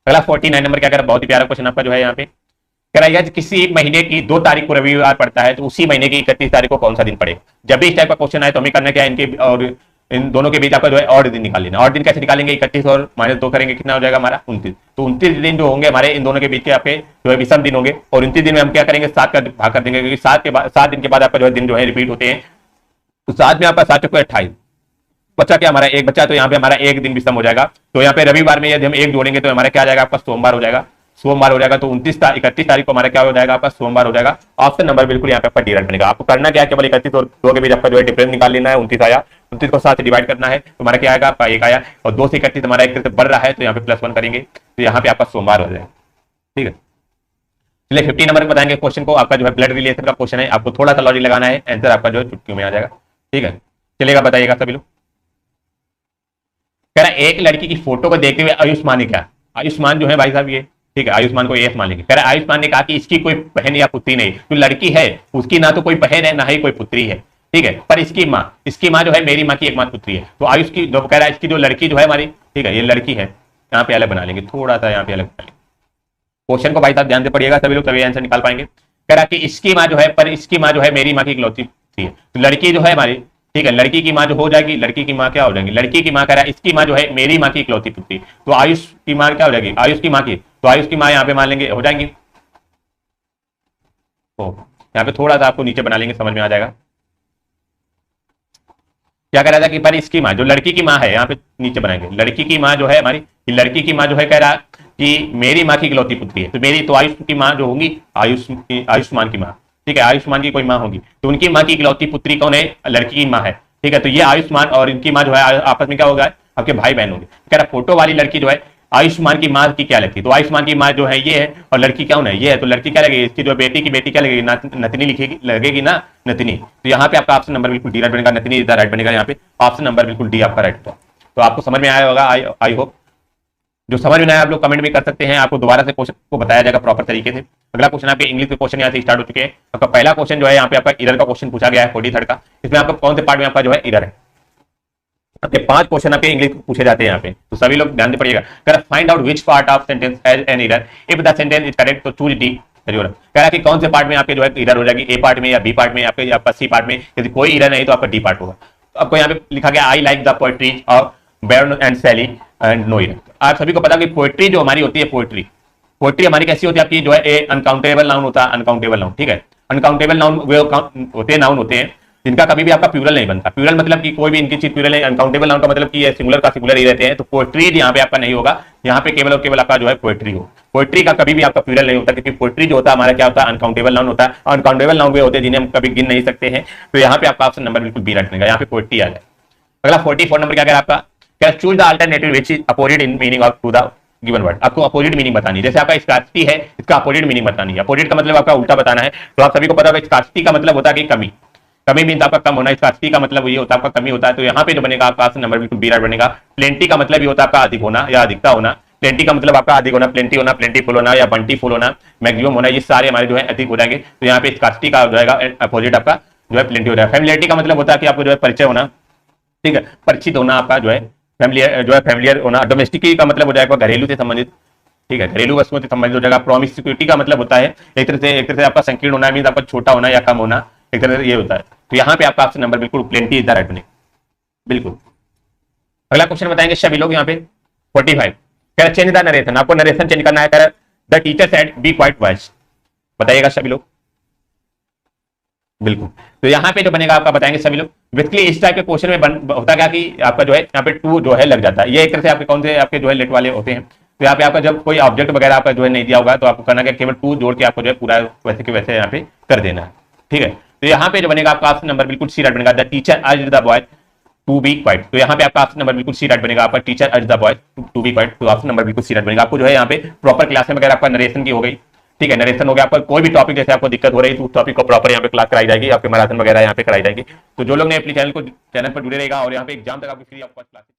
अगला 49 नंबर क्या कह रहा है, बहुत ही प्यारा क्वेश्चन आपका जो है यहाँ पे कह रहा है यदि किसी एक महीने की 2 तारीख को रविवार पड़ता है तो उसी महीने की 31 तारीख को कौन सा दिन पड़ेगा। जब भी इस टाइप का क्वेश्चन आए तो हमें करना क्या है, इनके और इन दोनों के बीच आपका जो है और दिन निकाल लेना। और दिन कैसे निकालेंगे, 31 और -2 करेंगे, कितना हो जाएगा हमारा 29। तो 29 दिन जो होंगे हमारे इन दोनों के बीच के आपके जो है विषम दिन होंगे। और 29 दिन में हम क्या करेंगे, 7 का भाग कर देंगे, क्योंकि 7 दिन के बाद आपका जो है दिन जो है रिपीट होते हैं। तो 7 में आपका 7 28 बच्चा, क्या हमारा एक बच्चा, तो यहाँ पे हमारा एक दिन विषम हो जाएगा। तो यहाँ पे रविवार में यदि हम एक जोड़ेंगे तो हमारा क्या जाएगा, आपका सोमवार हो जाएगा। सोमवार हो जाएगा तो 31 तारीख को हमारा क्या हो जाएगा, आपका सोमवार हो जाएगा। ऑप्शन नंबर बिल्कुल यहाँ पे आपका डी बनेगा। आपको करना क्या है, केवल 31 और 2 के बीच आपका जो है डिफरेंस निकाल लेना है। 29 आया, 29 को 7 से डिवाइड करना है तो हमारा क्या आएगा, आपका 1 आया। और 2 से 31 हमारा एक तरह से बढ़ रहा है तो यहाँ पे +1 करेंगे तो यहाँ पे आपका सोमवार हो जाएगा। ठीक है, चलिए 50 नंबर बताएंगे क्वेश्चन को। आपका जो है ब्लड रिलेशन का क्वेश्चन है, आपको थोड़ा सा लॉजिक लगाना है, आंसर आपका जो है चुटकियों में आ जाएगा। ठीक है, चलिएगा बताइएगा सभी लोग। कह रहा है एक लड़की की फोटो को देखते हुए आयुष्मान ने क्या, आयुष्मान जो है भाई साहब ये, ठीक है, आयुष्मान को एस मान लेंगे। कह रहा है आयुष्मान ने कहा कि इसकी कोई बहन या पुत्री नहीं, तो लड़की है उसकी ना तो कोई बहन है ना ही कोई पुत्री है। ठीक है, पर इसकी माँ जो है मेरी माँ की एकमात्र पुत्री है। तो आयुष की जो कह रहा है इसकी जो लड़की जो है हमारी, ठीक है, ये लड़की है, यहाँ पे अलग बना लेंगे, थोड़ा सा यहाँ पे अलग बना लेंगे। क्वेश्चन को भाई साहब ध्यान से पढ़िएगा सभी लोग, तभी आंसर निकाल पाएंगे। कह रहा कि इसकी माँ जो है, पर इसकी माँ जो है मेरी माँ की इकलौती पुत्री है। तो लड़की जो है हमारी, ठीक है, लड़की की माँ जो हो जाएगी, लड़की की माँ क्या हो जाएगी, लड़की की माँ। कह रहा है इसकी माँ जो है मेरी माँ की इकलौती पुत्री, तो आयुष की माँ क्या हो जाएगी, आयुष की माँ की, तो आयुष की माँ यहाँ पे मान लेंगे हो जाएंगी। तो यहाँ पे थोड़ा सा आपको नीचे बना लेंगे, समझ में आ जाएगा। क्या कह रहा था कि पर इसकी माँ जो लड़की की माँ है, यहाँ पे नीचे बनाएंगे, लड़की की माँ जो है हमारी, लड़की की माँ जो है कह रहा कि मेरी माँ की इकलौती पुत्री है। तो मेरी तो आयुष की माँ जो होंगी, आयुष्मान की माँ, ठीक है, आयुष्मान की कोई माँ होगी, तो उनकी माँ की इकलौती पुत्री कौन है, लड़की की माँ है। ठीक है, तो ये आयुष्मान और इनकी माँ जो है आपस में क्या होगा, आपके भाई बहन होंगे। कह रहा फोटो वाली लड़की जो है आयुष्मान की माँ की क्या लगती है, तो आयुष्मान की माँ जो है ये है और लड़की क्या है, ये है। तो लड़की क्या लगेगी, इसकी जो बेटी की बेटी क्या लगेगी, नतनी लिखेगी, लगेगी ना, नतनी। तो यहाँ पे आपका ऑप्शन नंबर बिल्कुल डी राइट बनेगा, नतनी इधर राइट बनेगा, यहाँ पे ऑप्शन नंबर बिल्कुल डी आपका राइट होगा। तो आपको समझ में आया होगा, आई होप। जो समझ में आया आप लोग कमेंट भी कर सकते हैं, आपको दोबारा से क्वेश्चन को बताया जाएगा प्रॉपर तरीके से। अगला क्वेश्चन आपके इंग्लिश के क्वेश्चन यहाँ से स्टार्ट हो चुके हैं। आपका पहला क्वेश्चन जो है यहाँ पे आपका इरर का क्वेश्चन पूछा गया है 43 का। इसमें आपका कौन से पार्ट में आपका जो है इरर है, आपके 5 क्वेश्चन आपके इंग्लिश पूछे जाते हैं यहाँ पे, तो सभी लोग ध्यान से पढ़िएगा। कह रहा find out which part of sentence has an error, if the sentence is correct तो चूज डी। कह रहा कि कौन से पार्ट में आपके जो है इरर हो जाएगी, ए पार्ट में या बी पार्ट में, आपका सी पार्ट में। यदि कोई इरर नहीं तो आपका डी पार्ट होगा। तो आपको यहाँ पे लिखा गया I like the poetry of Byron and Shelley and no error. आप सभी को पता कि पोएट्री जो हमारी होती है, पोएट्री हमारी कैसी होती है आपकी, जो है ए अनकाउंटेबल नाउन होता है, अनकाउंटेबल नाउन। ठीक है, अनकाउंटेबल नाउन वे होते हैं, नाउन होते हैं जिनका कभी भी आपका प्लूरल नहीं बनता। प्लूरल मतलब कि कोई भी इनकी चीज प्लूरल है। अनकाउंटेबल नाउन का मतलब कि ये सिंगुलर का सिंगुलर ही रहते हैं। तो पोएट्री यहाँ पे आपका नहीं होगा, यहाँ पे केवल और केवल आपका जो है पोएट्री हो। पोएट्री का कभी भी आपका प्लूरल नहीं होता, क्योंकि पोएट्री जो होता है हमारा क्या होता है, अनकाउंटेबल नाउन होता है। अनकाउंटेबल नाउन वे होते हैं जिन्हें हम कभी गिन नहीं सकते हैं। तो यहाँ पे आपका ऑप्शन नंबर बिल्कुल बी राइट बनेगा, यहाँ पे पोएट्री आ जाए। अगला 44 नंबर क्या कह रहा है आपका, क्या choose the alternative which is opposite in meaning of to the given word. आपको अपोजिट मीनिंग बतानी है, जैसे आपका स्कार्सिटी है, इसका अपोजिट मीनिंग बतानी है। अपोजिट का मतलब आपका उल्टा बताना है। तो आप सभी को पता होगा स्कार्सिटी का मतलब होता है कि कमी, कमी मीन आपका कम होना, स्कार्सिटी का मतलब ये होता है आपका कमी होता है। तो यहाँ पे जो बनेगा आपका ऑप्शन नंबर बिल्कुल बी राइट बनेगा। प्लेंटी का मतलब ये होता है आपका अधिक होना या अधिकता होना। प्लेंटी का मतलब आपका अधिक होना, प्लेंटी होना, प्लेंटीफुल होना या बंटीफुल होना, मैक्सिमम होना, ये सारे हमारे जो है अधिक हो जाएंगे। तो यहाँ पे स्कार्सिटी का हो जाएगा अपोजिट आपका जो है प्लेंटी हो जाएगा। फैमिलियरिटी का मतलब होता है कि आपको जो है परिचय होना, ठीक है, परिचित होना आपका जो है फैमिलियर होना। डोमेस्टिक का मतलब हो जाएगा घरेलू से संबंधित, ठीक है, घरेलू वस्तुओं से संबंधित हो जाएगा। प्रोमिस्क्यूटी का मतलब होता है एक तरह से आपका संकीर्ण होना, मीन आपका छोटा होना या कम होना, एक तरह से ये होता है। तो यहाँ पे आपका ऑप्शन नंबर बिल्कुल प्लेंटी इज द राइट बनेगा, बिल्कुल। अगला क्वेश्चन बताएंगे सभी लोग यहाँ पे 45। कह रहा चेंज द नरेशन, आपको नरेशन चेंज करना है। कह रहा the teacher said be quiet boys, बताइएगा सभी लोग, बिल्कुल। तो यहाँ पे जो बनेगा आपका बताएंगे सभी लोग। बेसिकली इस टाइप के क्वेश्चन में होता क्या कि आपका जो है यहाँ पे टू जो है लग जाता है। ये एक तरह से आपके कौन से आपके जो है लेट वाले होते हैं। तो यहाँ पे आपका जब कोई ऑब्जेक्ट वगैरह आपका जो है नहीं दिया होगा तो आपको करना क्या, केवल टू जोड़ के आपको जो है पूरा वैसे के वैसे यहाँ पे कर देना है, ठीक है। तो यहाँ पे जो बनेगा आपका ऑप्शन नंबर बिल्कुल सी राइट बनेगा। The teacher urged the boy to be quiet. तो यहाँ पे आपका ऑप्शन नंबर बिल्कुल सी राइट बनेगा, आपका teacher urged the boy to be quiet. तो ऑप्शन नंबर बिल्कुल सी राइट बनेगा। आपको जो है यहाँ पे प्रॉपर क्लास में वगैरह आपका नरेशन की हो गई, ठीक है, नरेशन हो गया। आपका कोई भी टॉपिक जैसे आपको दिक्कत हो रही है तो उस टॉपिक को प्रॉपर यहाँ पे क्लास कराई जाएगी, आपके मैराथन वगैरह यहाँ पे कराई जाएगी। तो जो लोग ने अपने चैनल पर जुड़े रहेगा और यहाँ पे एग्जाम तक आपकी फ्री ऑफ कॉस्ट क्लास